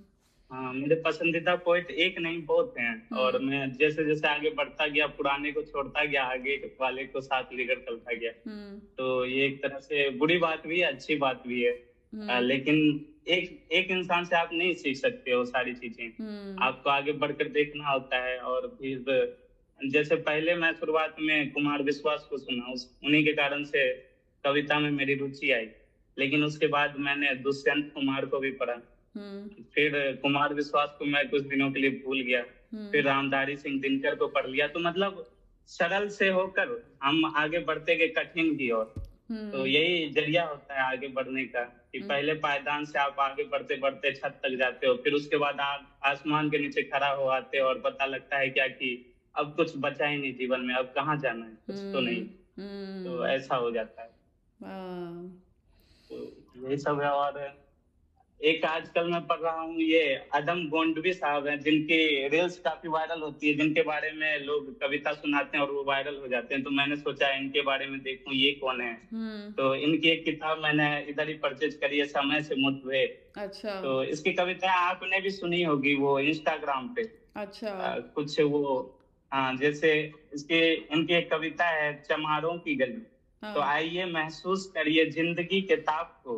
हाँ, मेरे पसंदीदा पोएट एक नहीं बहुत हैं। और हम्म। मैं जैसे जैसे आगे बढ़ता गया, पुराने को छोड़ता गया, आगे वाले को साथ लेकर चलता गया। हम्म। तो ये एक तरह से बुरी बात भी है, अच्छी बात भी है। हम्म। लेकिन एक एक इंसान से आप नहीं सीख सकते हो सारी चीजें, हम्म। आपको आगे बढ़कर देखना होता है। और फिर जैसे पहले मैं शुरुआत में कुमार विश्वास को सुना, उस उन्हीं के कारण से कविता में मेरी रुचि आई। लेकिन उसके बाद मैंने दुष्यंत कुमार को भी पढ़ा, हम्म। फिर कुमार विश्वास को मैं कुछ दिनों के लिए भूल गया, हम्म। फिर रामधारी सिंह दिनकर को पढ़ लिया। तो मतलब सरल से होकर हम आगे बढ़ते गए कठिन की ओर। तो हम्म। यही जरिया होता है आगे बढ़ने का, कि हम्म। पहले पायदान से आप आगे बढ़ते बढ़ते छत तक जाते हो, फिर उसके बाद आप आसमान के नीचे खड़ा हो आते हो और पता लगता है क्या कि अब कुछ बचा ही नहीं जीवन में, अब कहाँ जाना है, कुछ तो नहीं। हम्म। तो हम्म। ऐसा हो जाता है। हाँ। तो यही सब है। और एक आजकल मैं पढ़ रहा हूँ, ये अदम गोंडवी साहब हैं, जिनकी रील्स काफी वायरल होती है, जिनके बारे में लोग कविता सुनाते हैं और वो वायरल हो जाते हैं। तो मैंने सोचा इनके बारे में देखूं ये कौन है। हम्म। तो इनकी एक किताब मैंने इधर ही परचेज करी है, समय से मुठभेड़। अच्छा। तो इसकी कविताएं आपने भी सुनी होगी, वो इंस्टाग्राम पे अच्छा। कुछ वो, हाँ, जैसे इसके इनकी एक कविता है, चमारों की गली। तो हाँ। आइए महसूस करिए जिंदगी के ताप को,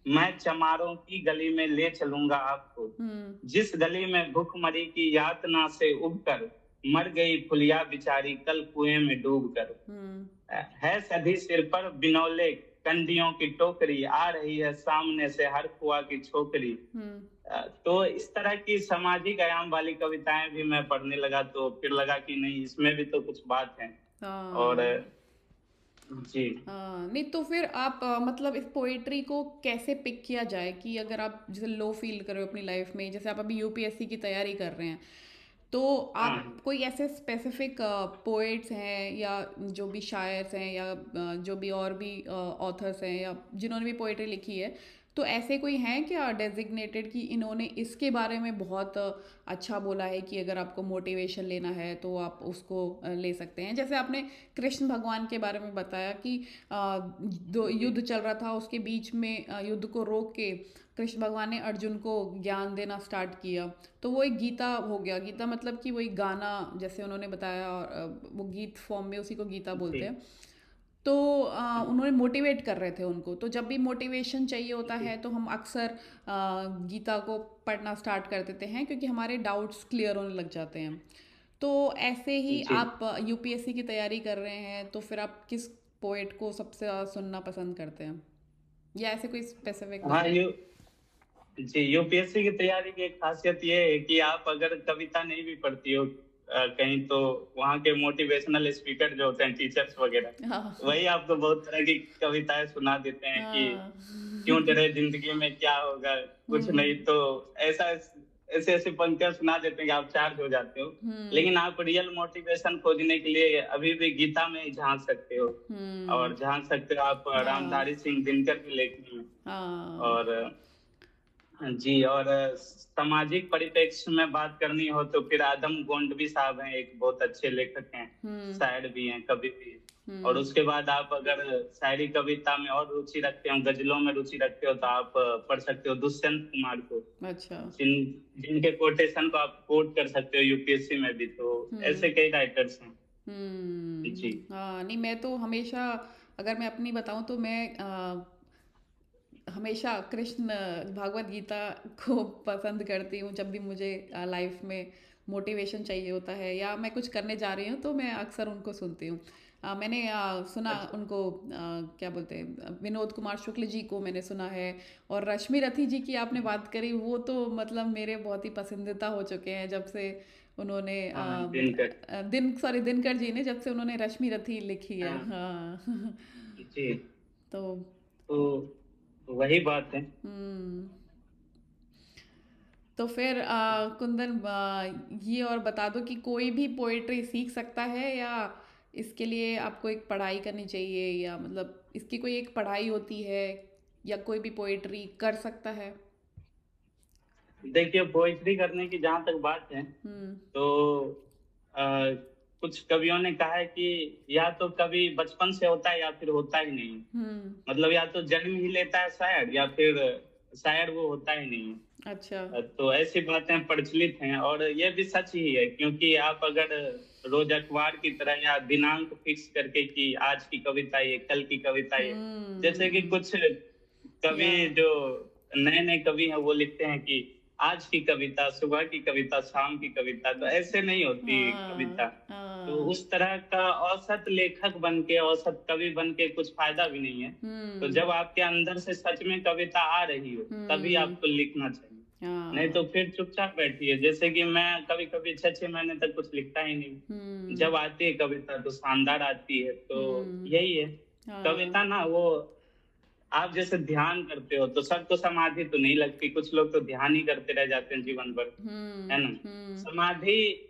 मैं चमारों की गली में ले चलूंगा आपको। हम्म। जिस गली में भूखमरी की यातना से उबकर मर गई फुलिया बेचारी कल कुएं में डूब कर। हम्म। है सभी सिर पर बिनौले कंडियों की टोकरी, आ रही है सामने से हर कुआ की छोकरी। हम्म। तो इस तरह की सामाजिक आयाम वाली कविताएं भी मैं पढ़ने लगा, तो फिर लगा कि नहीं, इसमें भी तो कुछ बात है। और हाँ। जी हाँ, नहीं तो फिर आप मतलब इस पोएट्री को कैसे पिक किया जाए कि अगर आप जैसे लो फील कर रहे हो अपनी लाइफ में, जैसे आप अभी यूपीएससी की तैयारी कर रहे हैं, तो हाँ आप कोई ऐसे स्पेसिफिक पोएट्स हैं या जो भी शायर्स हैं या जो भी और भी ऑथर्स हैं या जिन्होंने भी पोएट्री लिखी है, तो ऐसे कोई हैं क्या डेजिग्नेटेड कि इन्होंने इसके बारे में बहुत अच्छा बोला है कि अगर आपको मोटिवेशन लेना है तो आप उसको ले सकते हैं? जैसे आपने कृष्ण भगवान के बारे में बताया कि दो जी युद्ध चल रहा था, उसके बीच में युद्ध को रोक के कृष्ण भगवान ने अर्जुन को ज्ञान देना स्टार्ट किया। तो वो एक गीता हो गया। गीता मतलब कि वही गाना, जैसे उन्होंने बताया, और वो गीत फॉर्म में उसी को गीता बोलते जी हैं। तो उन्होंने मोटिवेट कर रहे थे उनको। तो जब भी मोटिवेशन चाहिए होता जी है तो हम अक्सर गीता को पढ़ना स्टार्ट कर देते हैं क्योंकि हमारे डाउट्स क्लियर होने लग जाते हैं। तो ऐसे ही जी। आप यूपीएससी की तैयारी कर रहे हैं तो फिर आप किस पोएट को सबसे ज़्यादा सुनना पसंद करते हैं, या ऐसे कोई स्पेसिफिक हाँ, बताइए? जी, यूपीएससी की तैयारी की एक खासियत ये है कि आप अगर कविता नहीं भी पढ़ती हो कहीं, तो वहाँ के मोटिवेशनल स्पीकर जो होते हैं, टीचर्स वगैरह, हाँ। वही आपको बहुत तरह की कविताएं सुना देते हैं कि हाँ। क्यों डरे, जिंदगी में क्या होगा, कुछ नहीं। हम्म। तो ऐसा ऐसे ऐसे पंक्तियां सुना देते हैं कि आप चार्ज हो जाते हो। हम्म। लेकिन आप रियल मोटिवेशन खोजने के लिए अभी भी गीता में ही झांक सकते हो, हम्म। और झांक सकते हो आप हाँ। रामधारी सिंह दिनकर की लेखनी में। हाँ। और जी, और सामाजिक परिप्रेक्ष्य में बात करनी हो तो फिर आदम गोंडवी साहब हैं, एक बहुत अच्छे लेखक हैं, हम्म। शायर भी हैं, कवि भी हैं। और हम्म। उसके बाद आप अगर शायरी कविता में और रुचि रखते हो, गजलों में रुचि रखते हो, तो आप पढ़ सकते हो दुष्यंत कुमार को, अच्छा। जिनके कोटेशन को आप कोट कर सकते हो यूपीएससी में भी। तो हम्म। ऐसे कई राइटर्स हैं। जी। हाँ, नहीं मैं तो हमेशा, अगर मैं अपनी बताऊं तो मैं हमेशा कृष्ण भागवत गीता को पसंद करती हूँ। जब भी मुझे लाइफ में मोटिवेशन चाहिए होता है या मैं कुछ करने जा रही हूँ तो मैं अक्सर उनको सुनती हूँ। मैंने सुना अच्छा। उनको, क्या बोलते हैं, विनोद कुमार शुक्ल जी को मैंने सुना है। और रश्मि रथी जी की आपने बात करी, वो तो मतलब मेरे बहुत ही पसंदीदा हो चुके हैं जब से उन्होंने हाँ, दिनकर। दिनकर जी ने, जब से उन्होंने रश्मि रथी लिखी है। हाँ। हाँ। जी। तो तो वही बात है। हम्म। तो फिर कुंदन, ये और बता दो कि कोई भी पोइट्री सीख सकता है, या इसके लिए आपको एक पढ़ाई करनी चाहिए, या मतलब इसकी कोई एक पढ़ाई होती है, या कोई भी पोइट्री कर सकता है? देखिए, पोइट्री करने की जहाँ तक बात है, हम्म। तो अ, कुछ कवियों ने कहा है कि या तो कवि बचपन से होता है या फिर होता ही नहीं। हम्म। मतलब या तो जन्म ही लेता है शायर, या फिर शायर वो होता ही नहीं। अच्छा। तो ऐसी बातें प्रचलित हैं, और ये भी सच ही है, क्योंकि आप अगर रोज अखबार की तरह या दिनांक फिक्स करके कि आज की कविता ये, कल की कविता ये, जैसे कि हम्म। कुछ या। कवि जो नए नए कवि हैं वो लिखते हैं कि आज की कविता, सुबह की कविता, शाम की कविता, तो ऐसे नहीं होती हाँ। कविता। तो हाँ। उस तरह का औसत लेखक बन के, औसत कवि बन के कुछ फायदा भी नहीं है। तो हम्म। जब आपके अंदर से सच में कविता आ रही हो, तभी हम्म। आपको लिखना चाहिए। नहीं हाँ। तो फिर चुपचाप बैठिए। जैसे कि मैं कभी कभी 6 6 महीने तक कुछ लिखता ही नहीं। हम्म। जब आती है कविता तो शानदार आती है। तो हम्म। यही है, हाँ। कविता ना वो, आप जैसे ध्यान करते हो तो सबको समाधि तो नहीं लगती, कुछ लोग तो ध्यान ही करते रह जाते हैं जीवन भर, हम्म। है ना। हम्म। समाधि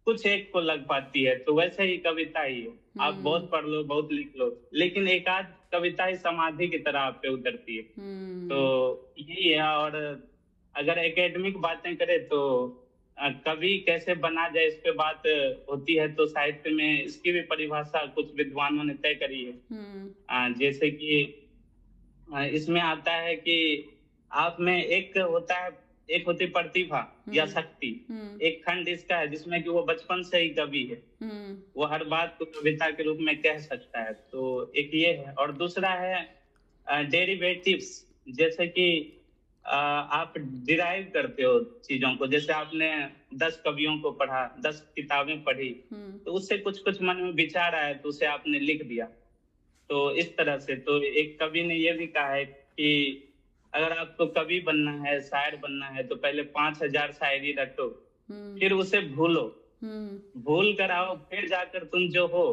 कुछ एक को लग पाती है, तो वैसे ही कविता ही है। आप हम्म। बहुत पढ़ लो, बहुत लिख लो, लेकिन एक आध कविता ही समाधि की तरह आप पे उतरती है। तो हम्म। यही है। और अगर एकेडमिक बातें करें तो कवि कैसे बना जाए, इस पे बात होती है, तो साहित्य में इसकी भी परिभाषा कुछ विद्वानों ने तय करी है। हम्म। जैसे कि इसमें आता है कि आप में एक होता है, एक होती प्रतिभा या हम्म। शक्ति। हम्म। एक खंड इसका है जिसमें कि वो बचपन से ही कवि है, हम्म। वो हर बात को कविता के रूप में कह सकता है। तो एक ये है, और दूसरा है डेरिवेटिव्स। जैसे कि आप डिराइव करते हो चीजों को, जैसे आपने 10 कवियों को पढ़ा, 10 किताबें पढ़ी, हम्म। तो उससे कुछ कुछ मन में विचार आया तो उसे आपने लिख दिया। तो इस तरह से, तो एक कवि ने ये भी कहा है कि अगर आपको कवि बनना है, शायर बनना है, तो पहले 5,000 शायरी रटो, हम्म। फिर उसे भूलो, हम्म। भूल कर आओ, फिर जाकर तुम जो हो,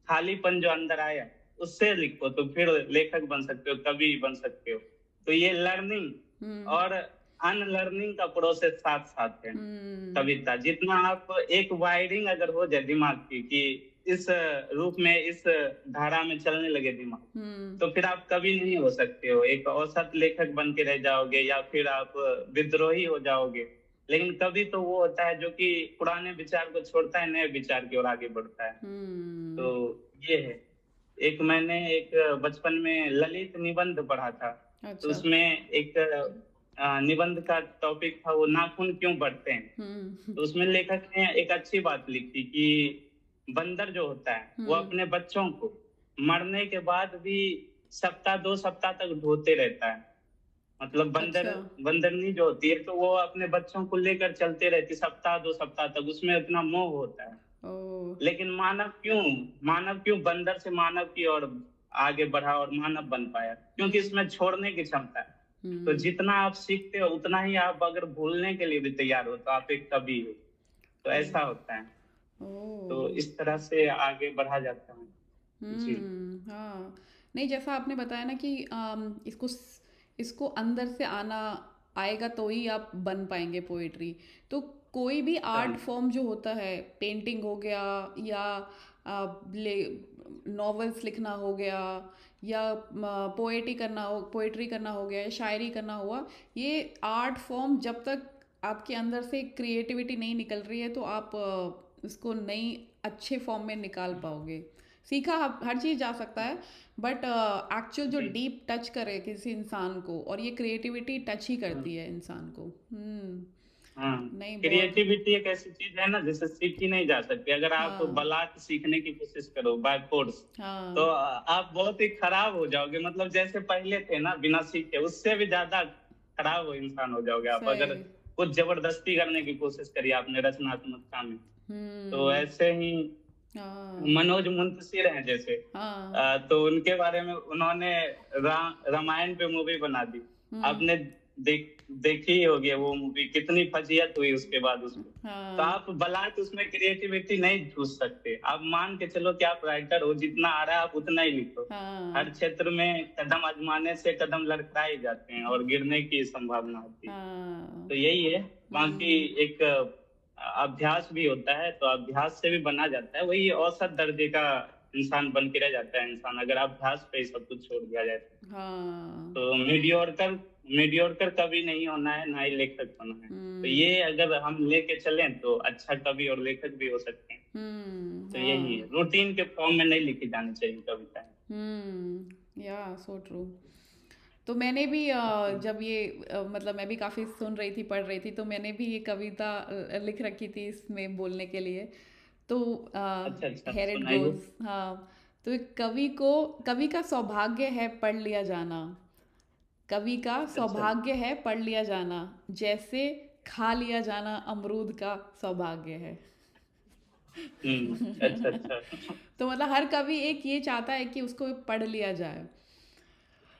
खालीपन जो अंदर आया उससे लिखो, तो फिर लेखक बन सकते हो, कवि बन सकते हो। तो ये लर्निंग हम्म। और अनलर्निंग का प्रोसेस साथ साथ है। हम्म। कविता जितना आप एक वायरिंग अगर हो जाए दिमाग की कि इस रूप में, इस धारा में चलने लगे दिमाग, हम्म। तो फिर आप कभी नहीं हो सकते हो, एक औसत लेखक बन के रह जाओगे, या फिर आप विद्रोही हो जाओगे। लेकिन कवि तो वो होता है जो कि पुराने विचार को छोड़ता है, नए विचार की ओर आगे बढ़ता है। तो हम्म। ये है। एक मैंने एक बचपन में ललित निबंध पढ़ा था। तो अच्छा। उसमें एक निबंध का टॉपिक था, वो नाखून क्यों बढ़ते हैं। हम्म। तो उसमें लेखक ने एक अच्छी बात लिखी कि बंदर जो होता है वो हम्म। अपने बच्चों को मरने के बाद भी सप्ताह 2 सप्ताह तक ढोते रहता है। मतलब बंदर, अच्छा। बंदरनी जो होती है, तो वो अपने बच्चों को लेकर चलते रहती सप्ताह 2 सप्ताह तक, उसमें उतना मोह होता है। ओ। लेकिन मानव क्यों बंदर से मानव की ओर आगे बढ़ा और मानव बन पाया, क्योंकि हम्म। इसमें छोड़ने की क्षमता है। तो हम्म। जितना आप सीखते हो उतना ही आप अगर भूलने के लिए भी तैयार हो, तो आप एक कवि हो। तो ओ। ऐसा होता है। तो ओ। इस तरह से आगे बढ़ा जाता है। जी। हाँ। नहीं, जैसा आपने बताया ना कि इसको अंदर से आना आएगा तो ही आप बन पाएंगे पोएट्री। तो कोई भी आर्ट हाँ। फॉर्म जो होता है, पेंटिंग हो गया, या नॉवेल्स लिखना हो गया, या पोएट्री करना हो गया, या शायरी करना हुआ, ये आर्ट फॉर्म जब तक आपके अंदर से क्रिएटिविटी नहीं निकल रही है तो आप इसको नई अच्छे फॉर्म में निकाल पाओगे। सीखा हर चीज़ जा सकता है, बट एक्चुअल जो जी डीप टच करे किसी इंसान को, और ये क्रिएटिविटी टच ही हाँ करती है इंसान को। हाँ, नहीं बहुत। क्रिएटिविटी एक ऐसी चीज है ना जिसे सीखी नहीं जा सकती। अगर आप हाँ बलात सीखने की कोशिश करो बाय फोर्स, तो हाँ आप बहुत ही खराब हो जाओगे। मतलब जैसे पहले थे ना बिना सीखे, उससे भी ज्यादा खराब हो इंसान हो जाओगे आप, अगर सही। कुछ जबरदस्ती करने की कोशिश करी आपने रचनात्मकता में। तो हम्म। ऐसे ही हाँ मनोज मुंतशिर हैं जैसे, हाँ। तो उनके बारे में उन्होंने रामायण पे मूवी बना दी। हम्म। आपने देखी ही होगी वो मूवी, कितनी फजीयत हुई उसके बाद उसमें। तो हाँ आप बलात् उसमें क्रिएटिविटी नहीं ढूंढ सकते। आप मान के चलो कि आप राइटर हो, जितना आ रहा है आप उतना ही लिखो। हर हाँ क्षेत्र में कदम आजमाने से कदम लड़खड़ा ही जाते हैं और गिरने की संभावना होती है। हाँ। तो यही है। बाकी हम्म। एक अभ्यास भी होता है, तो अभ्यास से भी बना जाता है। वही औसत दर्जे का इंसान बन के रह जाता है इंसान, अगर अभ्यास पे ही सब कुछ छोड़ दिया जाए हाँ। तो। मीडियोरकर मीडियोरकर कवि नहीं होना है, ना ही लेखक होना है। तो हम्म। ये अगर हम लेके चलें तो अच्छा कवि और लेखक भी हो सकते हैं। तो यही है, हाँ। रूटीन के फॉर्म में नहीं लिखी जानी चाहिए कविताएं। या सो ट्रू। तो मैंने भी जी। जब ये मतलब मैं भी काफ़ी सुन रही थी, पढ़ रही थी, तो मैंने भी ये कविता लिख रखी थी इसमें बोलने के लिए। तो अच्छा अच्छा, हेयर इट सुनाइए। गोज। हाँ। तो एक कवि का सौभाग्य है पढ़ लिया जाना। कवि का अच्छा। सौभाग्य है पढ़ लिया जाना, जैसे खा लिया जाना अमरूद का सौभाग्य है। अच्छा अच्छा। तो मतलब हर कवि एक ये चाहता है कि उसको पढ़ लिया जाए।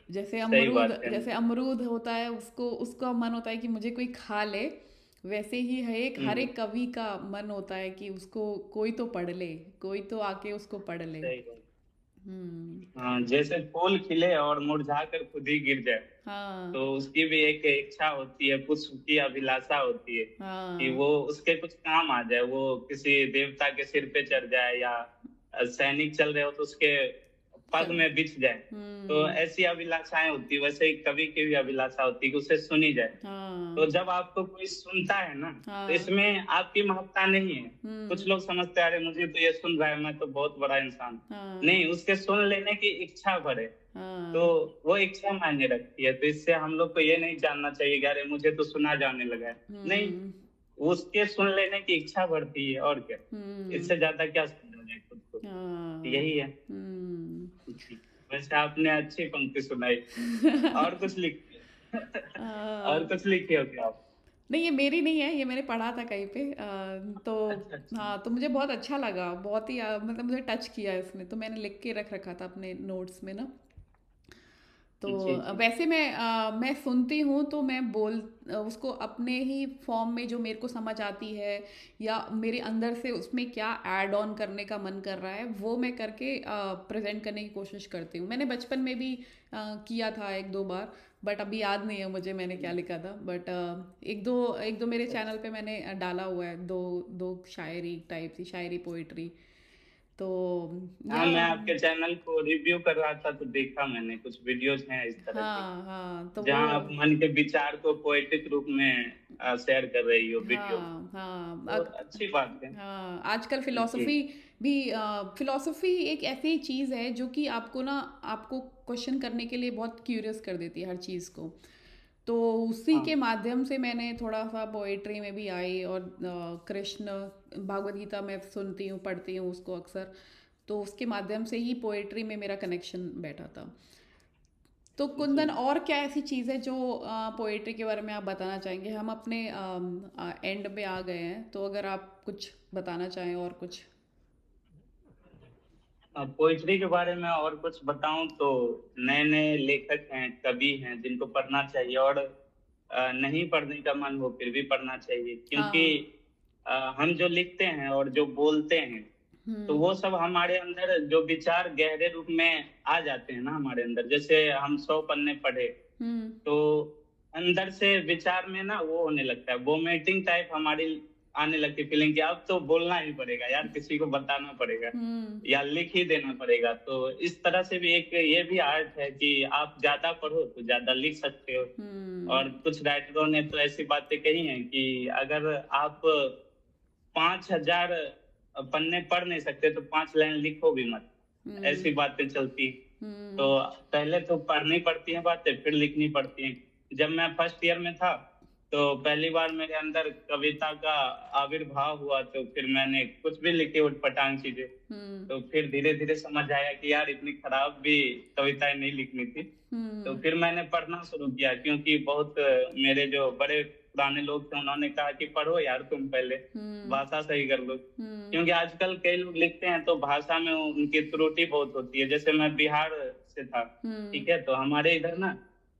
सही बात है। जैसे अमरूद होता है, उसको उसका मन होता है कि मुझे कोई खा ले। वैसे ही हर हम्म। एक कवि का मन होता है कि उसको कोई तो पढ़ ले, कोई तो आके उसको पढ़ ले। सही बात। हम्म। हाँ, जैसे फूल खिले और मुरझा कर खुद ही गिर जाए, हाँ तो उसकी भी एक इच्छा होती है, पुष्प की अभिलाषा होती है कि हाँ। वो उसके कुछ काम आ जाए, वो किसी देवता के सिर पे चढ़ जाए, या सैनिक चल रहे हो तो उसके पग चल। में बिछ जाए। तो हम्म। ऐसी अभिलाषाएं होती है, वैसे ही कवि की भी अभिलाषा होती है कि उसे सुनी जाए। तो हाँ जब आपको कोई सुनता है ना, तो हाँ। इसमें आपकी महत्ता नहीं है। कुछ हम्म। लोग समझते हैं अरे मुझे तो ये सुन रहा है, मैं तो बहुत बड़ा इंसान। हाँ नहीं, उसके सुन लेने की इच्छा भरे, तो हाँ। वो इच्छा मायने रखती है। तो इससे हम लोग को ये नहीं जानना चाहिए कि अरे मुझे तो सुना जाने लगा है। नहीं, हम्म। उसके सुन लेने की इच्छा बढ़ती है, और क्या। हम्म। इससे ज्यादा क्या समझा जाए खुद को। हाँ। यही है। हम्म। जी। वैसे आपने अच्छी पंक्ति सुनाई। और कुछ लिखिए। और आ, कुछ लिखिए हो क्या आप? नहीं, ये मेरी नहीं है, ये मैंने पढ़ा था कहीं पे। तो अच्छा अच्छा। हाँ, तो मुझे बहुत अच्छा लगा, बहुत ही मतलब मुझे टच किया इसने, तो मैंने लिख के रख रखा था अपने नोट्स में ना। तो जी जी। वैसे मैं सुनती हूँ तो मैं उसको अपने ही फॉर्म में जो मेरे को समझ आती है, या मेरे अंदर से उसमें क्या ऐड ऑन करने का मन कर रहा है, वो मैं करके प्रेजेंट करने की कोशिश करती हूँ। मैंने बचपन में भी किया था एक दो बार, बट अभी याद नहीं है मुझे मैंने क्या लिखा था। बट एक दो मेरे चैनल पे मैंने डाला हुआ है, दो दो शायरी टाइप की शायरी पोइट्री। तो हाँ, या मैं आपके चैनल को रिव्यू कर रहा था तो देखा मैंने, कुछ वीडियोज हैं इस तरह की, हाँ हाँ, तो वो जहाँ आप मन के विचार को पोएटिक रूप में शेयर कर रही हो वीडियो में। हाँ हाँ बहुत अच्छी बात है। हाँ। आजकल जी। फिलॉसफी भी फिलॉसफी एक ऐसी चीज़ है जो कि आपको क्वेश्चन करने के लिए बहुत क्यूरियस कर देती है हर चीज़ को। तो उसी हाँ के माध्यम से मैंने थोड़ा सा पोएट्री में भी आई, और कृष्ण भागवत गीता मैं सुनती हूँ, पढ़ती हूँ उसको अक्सर। तो उसके माध्यम से ही पोएट्री में मेरा कनेक्शन बैठा था। तो जी। कुंदन, और क्या ऐसी चीज़ है जो पोएट्री के बारे में आप बताना चाहेंगे? हम अपने एंड पे आ गए हैं, तो अगर आप कुछ बताना चाहें और कुछ। पोइट्री के बारे में और कुछ बताऊं तो नए नए लेखक हैं, कवि हैं जिनको पढ़ना चाहिए, और नहीं पढ़ने का मन हो फिर भी पढ़ना चाहिए, क्योंकि हाँ। हम जो लिखते हैं और जो बोलते हैं, तो हम्म। वो सब हमारे अंदर जो विचार गहरे रूप में आ जाते हैं ना हमारे अंदर। जैसे हम 100 पन्ने पढ़े, हम्म। तो अंदर से विचार में ना वो होने लगता है, वोमिटिंग टाइप हमारी आने लगती फीलिंग कि अब तो बोलना ही पड़ेगा यार, किसी को बताना पड़ेगा हम्म। या लिख ही देना पड़ेगा। तो इस तरह से भी एक ये भी आर्ट है कि आप ज्यादा पढ़ो तो ज्यादा लिख सकते हो। हम्म। और कुछ राइटरों ने तो ऐसी बातें कही हैं कि अगर आप 5,000 पन्ने पढ़ नहीं सकते तो 5 लाइन लिखो भी मत। ऐसी बातें चलती। तो हम्म पहले तो पढ़नी पड़ती हैं बातें, फिर लिखनी पड़ती हैं। जब मैं फर्स्ट ईयर में था, तो पहली बार मेरे अंदर कविता का आविर्भाव हुआ, तो फिर मैंने कुछ भी लिखी उटपटांग चीजें। हम्म तो फिर धीरे-धीरे समझ आया कि यार इतनी खराब भी कविताएँ नहीं लिखनी थी। तो हम्म फिर मैंने पढ़ना शुरू किया, क्योंकि बहुत मेरे जो बड़े पुराने लोग थे, उन्होंने कहा कि पढ़ो यार तुम पहले, हम्म भाषा सही कर लो। हम्म क्योंकि आजकल कई लोग लिखते हैं तो भाषा में उनकी त्रुटि बहुत होती है। जैसे मैं बिहार से था, हम्म ठीक है? तो हमारे इधर ना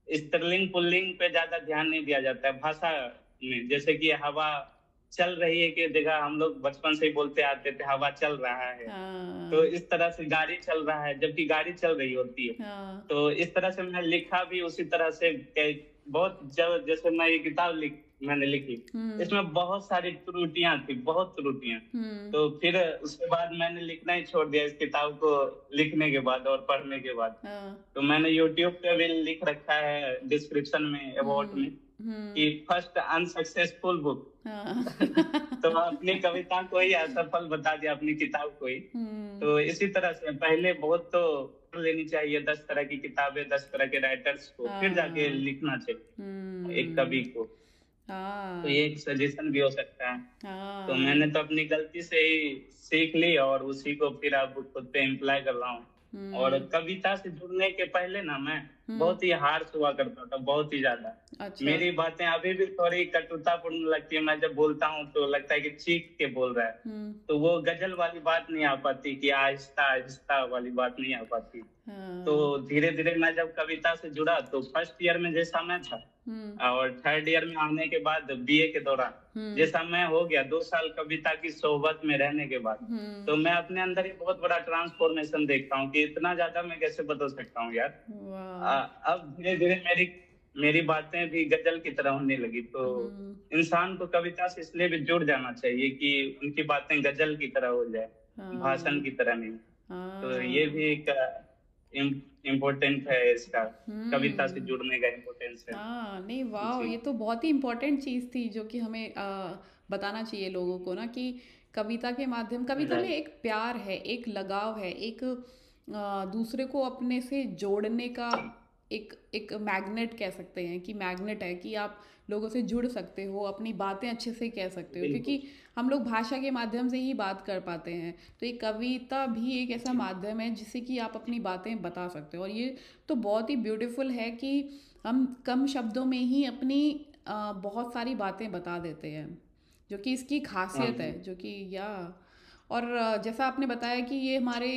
स्त्रीलिंग पुल्लिंग पे ज़्यादा ध्यान नहीं दिया जाता है भाषा में। जैसे कि हवा चल रही है की जगह हम लोग बचपन से ही बोलते आते थे, हवा चल रहा है। तो हाँ इस तरह से गाड़ी चल रहा है, जबकि गाड़ी चल रही होती है। हाँ तो इस तरह से मैं लिखा भी उसी तरह से, बहुत जब जैसे मैं ये किताब मैंने लिखी, हम्म इसमें बहुत सारी त्रुटियां थी, बहुत त्रुटियां। हम्म तो फिर उसके बाद मैंने लिखना ही छोड़ दिया, इस किताब को लिखने के बाद और पढ़ने के बाद। हाँ तो मैंने यूट्यूब पे भी लिख रखा है डिस्क्रिप्शन में, अबाउट हम्म में, हम्म कि फर्स्ट अनसक्सेसफुल बुक। हाँ तो अपनी कविता को ही असफल बता दिया, अपनी किताब को ही। हम्म तो इसी तरह से पहले बहुत तो पढ़ लेनी चाहिए, 10 तरह की किताबें, 10 तरह के राइटर्स को, फिर जाके हाँ लिखना चाहिए एक हम्म कवि को। तो हाँ ये एक सजेशन भी हो सकता है। तो हाँ मैंने तो अपनी गलती से ही सीख ली, और उसी को फिर अब खुद पे इम्प्लाई कर रहा हूँ। और हम्म कविता से जुड़ने के पहले ना मैं हम्म बहुत ही हार्श हुआ करता था, बहुत ही ज्यादा। अच्छा मेरी बातें अभी भी थोड़ी कटुतापूर्ण लगती है, मैं जब बोलता हूँ तो लगता है कि चीख के बोल रहा है। हम्म तो वो गजल वाली बात नहीं आ पाती, कि आहिस्ता आहिस्ता वाली बात नहीं आ पाती। तो हाँ धीरे धीरे मैं जब कविता से जुड़ा, तो फर्स्ट ईयर में जैसा मैं था, हम्म और थर्ड ईयर में आने के बाद बीए के दौरान हम्म जैसा मैं हो गया, 2 साल कविता की सोहबत में रहने के बाद, हम्म तो मैं अपने अंदर ही बहुत बड़ा ट्रांसफॉर्मेशन देखता हूँ कि इतना ज्यादा मैं कैसे बदल सकता हूँ यार। वाह अब धीरे धीरे मेरी मेरी बातें भी गजल की तरह होने लगी। तो हम्म इंसान को कविता से इसलिए भी जुड़ जाना चाहिए कि उनकी बातें गजल की तरह हो जाए, भाषण हाँ की तरह नहीं। तो ये हाँ भी एक इम्पोर्टेंट है इसका, कविता से हम्म जुड़ने का इम्पोर्टेंस है। हाँ नहीं वाह जी। ये तो बहुत ही इम्पोर्टेंट चीज़ थी जो कि हमें बताना चाहिए लोगों को ना कि कविता के माध्यम कविता में राइट। एक प्यार है एक लगाव है एक दूसरे को अपने से जोड़ने का एक एक मैग्नेट कह सकते हैं कि मैग्नेट है कि आप लोगों से जुड़ सकते हो अपनी बातें अच्छे से कह सकते हो बिल्कुल। क्योंकि हम लोग भाषा के माध्यम से ही बात कर पाते हैं तो एक कविता भी एक ऐसा जी। माध्यम है जिससे कि आप अपनी बातें बता सकते हो और ये तो बहुत ही ब्यूटीफुल है कि हम कम शब्दों में ही अपनी बहुत सारी बातें बता देते हैं जो कि इसकी हाँ खासियत है हाँ। जो कि या और जैसा आपने बताया कि ये हमारे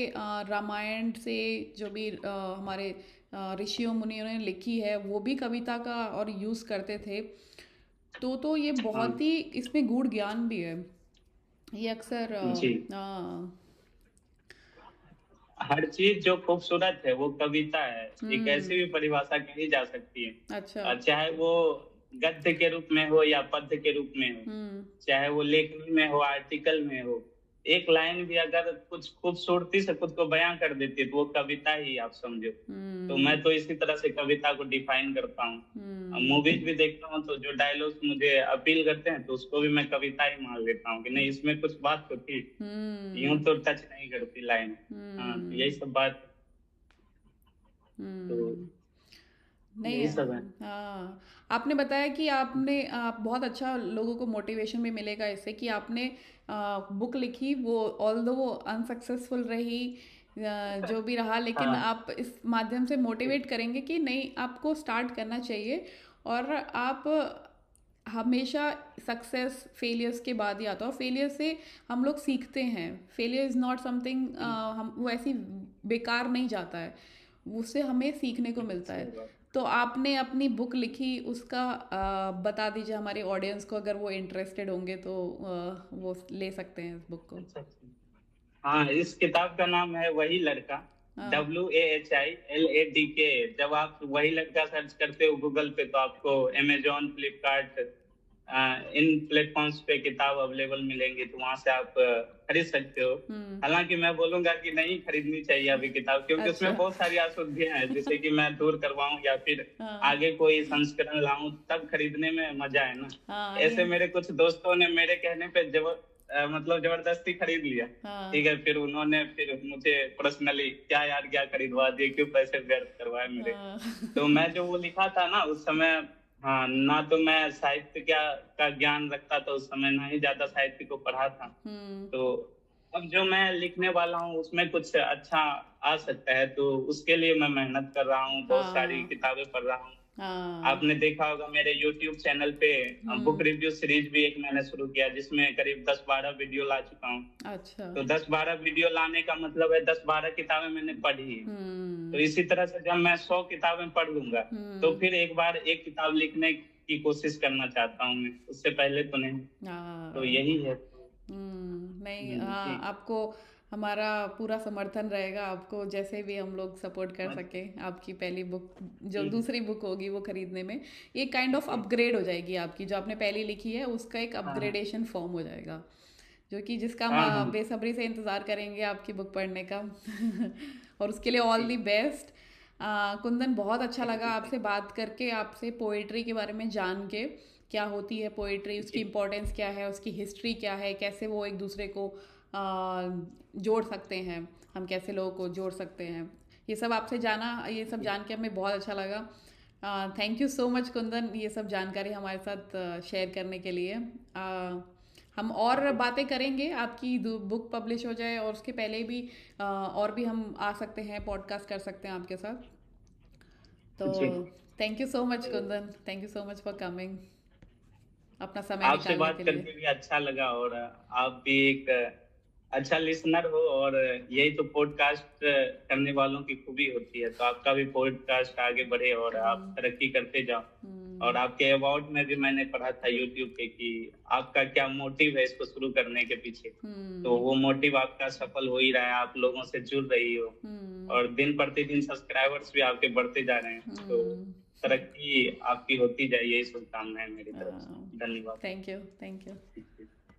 रामायण से जो भी हमारे ऋषियों मुनियों ने लिखी है वो भी कविता का और यूज़ करते थे तो ये हाँ बहुत ही इसमें गूढ़ ज्ञान भी है ये अक्सर जी। हर चीज जो खूबसूरत है वो कविता है। एक ऐसी हम्म भी परिभाषा कही जा सकती है, अच्छा चाहे वो गद्य के रूप में हो या पद्य के रूप में हो, हम्म चाहे वो लेखनी में हो, आर्टिकल में हो। एक लाइन भी अगर कुछ खूबसूरती से खुद को बयां कर देती है, तो वो कविता ही आप समझो। तो हम्म मैं तो इसी तरह से कविता को डिफाइन करता हूँ। हम्म मूवीज भी देखता हूँ, तो जो डायलॉग्स मुझे अपील करते हैं, तो उसको भी मैं कविता ही मान लेता हूँ कि नहीं, इसमें कुछ बात तो थी, यूं हम्म तो टच नहीं करती लाइन। हाँ, तो यही हम्म सब बात। तो हम्म नहीं यही सब है। हाँ आपने बताया कि आपने आप बहुत अच्छा लोगों को मोटिवेशन भी मिलेगा इससे कि आपने बुक लिखी वो ऑल दो वो अनसक्सेसफुल रही जो भी रहा लेकिन हाँ आप इस माध्यम से मोटिवेट करेंगे कि नहीं आपको स्टार्ट करना चाहिए और आप हमेशा सक्सेस फेलियर्स के बाद ही आता है और फेलियर से हम लोग सीखते हैं फेलियर इज़ नॉट समथिंग हम वो ऐसी बेकार नहीं जाता है उससे हमें सीखने को मिलता सही है बात। तो आपने अपनी बुक लिखी उसका बता दीजिए हमारे ऑडियंस को अगर वो इंटरेस्टेड होंगे तो वो ले सकते हैं इस बुक को अच्छा अच्छा। हाँ, इस किताब का नाम है वही लड़का, हाँ WAHILADK। जब आप वही लड़का सर्च करते हो गूगल पे, तो आपको अमेजोन, फ्लिपकार्ट, इन प्लेटफॉर्म्स पे किताब अवेलेबल मिलेंगी, तो वहां से आप खरीद सकते हो। हम्म हालांकि मैं बोलूंगा कि नहीं खरीदनी चाहिए अभी किताब, क्योंकि उसमें अच्छा बहुत सारी अशुद्धियां हैं, जिसे कि मैं दूर करवाऊं या फिर हाँ आगे कोई संस्करण लाऊं, तब खरीदने में मजा है ना। हाँ ऐसे नहीं मेरे कुछ दोस्तों ने मेरे कहने पे मतलब जबरदस्ती खरीद लिया। हाँ ठीक है, फिर उन्होंने फिर मुझे पर्सनली क्या यार क्या खरीदवा दिए, क्यों पैसे व्यर्थ करवाए मेरे। हाँ तो मैं जो वो लिखा था ना उस समय, हाँ, ना तो मैं साहित्य क्या का ज्ञान रखता था उस समय, ना ही ज्यादा साहित्य को पढ़ा था। हम्म तो अब जो मैं लिखने वाला हूँ उसमें कुछ अच्छा आ सकता है, तो उसके लिए मैं मेहनत कर रहा हूँ, बहुत सारी हाँ किताबें पढ़ रहा हूँ। हाँ आपने देखा होगा मेरे यूट्यूब चैनल पे बुक हम्म रिव्यू सीरीज भी एक मैंने शुरू किया, जिसमें करीब 10-12 वीडियो ला चुका हूँ। अच्छा तो 10-12 वीडियो लाने का मतलब है 10-12 किताबें मैंने पढ़ी है। तो हम्म इसी तरह से जब मैं 100 किताबें पढ़ लूंगा, तो हम्म फिर एक बार एक किताब लिखने की कोशिश करना चाहता हूँ मैं, उससे पहले तो नहीं। तो हाँ यही है। नहीं हाँ जी। आपको हमारा पूरा समर्थन रहेगा आपको जैसे भी हम लोग सपोर्ट कर हाँ सके आपकी पहली बुक जो जी। दूसरी बुक होगी वो खरीदने में ये काइंड ऑफ जी। अपग्रेड हो जाएगी आपकी जो आपने पहली लिखी है उसका एक हाँ हाँ अपग्रेडेशन फॉर्म हो जाएगा जो कि जिसका हम हाँ हाँ। बेसब्री से इंतज़ार करेंगे आपकी बुक पढ़ने का और उसके लिए ऑल जी। The best. कुंदन बहुत अच्छा थैंक लगा यू। आपसे बात करके आपसे पोइट्री के बारे में जान के क्या होती है पोइट्री उसकी जी। इम्पोर्टेंस क्या है उसकी हिस्ट्री क्या है कैसे वो एक दूसरे को जोड़ सकते हैं हम कैसे लोगों को जोड़ सकते हैं ये सब आपसे जाना ये सब जी। जान के हमें बहुत अच्छा लगा। Thank you so much Kundan ये सब जानकारी हमारे साथ शेयर करने के लिए। हम और जी। बातें करेंगे आपकी बुक पब्लिश हो जाए और उसके पहले भी और भी हम आ सकते हैं पॉडकास्ट कर सकते हैं आपके साथ तो जी। थैंक यू सो मच तो Kundan thank you so much for coming अपना समय आपसे निकालने बात के लिए। करके भी अच्छा लगा, और आप भी एक अच्छा लिसनर हो, और यही तो पॉडकास्ट करने वालों की खूबी होती है। तो आपका भी पॉडकास्ट आगे बढ़े और आप हम्म तरक्की करते जाओ। और हम्म आपके अबाउट में भी मैंने पढ़ा था यूट्यूब पे कि आपका क्या मोटिव है इसको शुरू करने के पीछे। तो हम्म वो मोटिव आपका सफल हो ही रहा है, आप लोगों से जुड़ रही हो, हम्म और दिन प्रतिदिन सब्सक्राइबर्स भी आपके बढ़ते जा रहे हैं। तो हम्म तरक्की आपकी होती जाए, यही शुभकामनाएं मेरी तरफ से। धन्यवाद। Thank you thank you.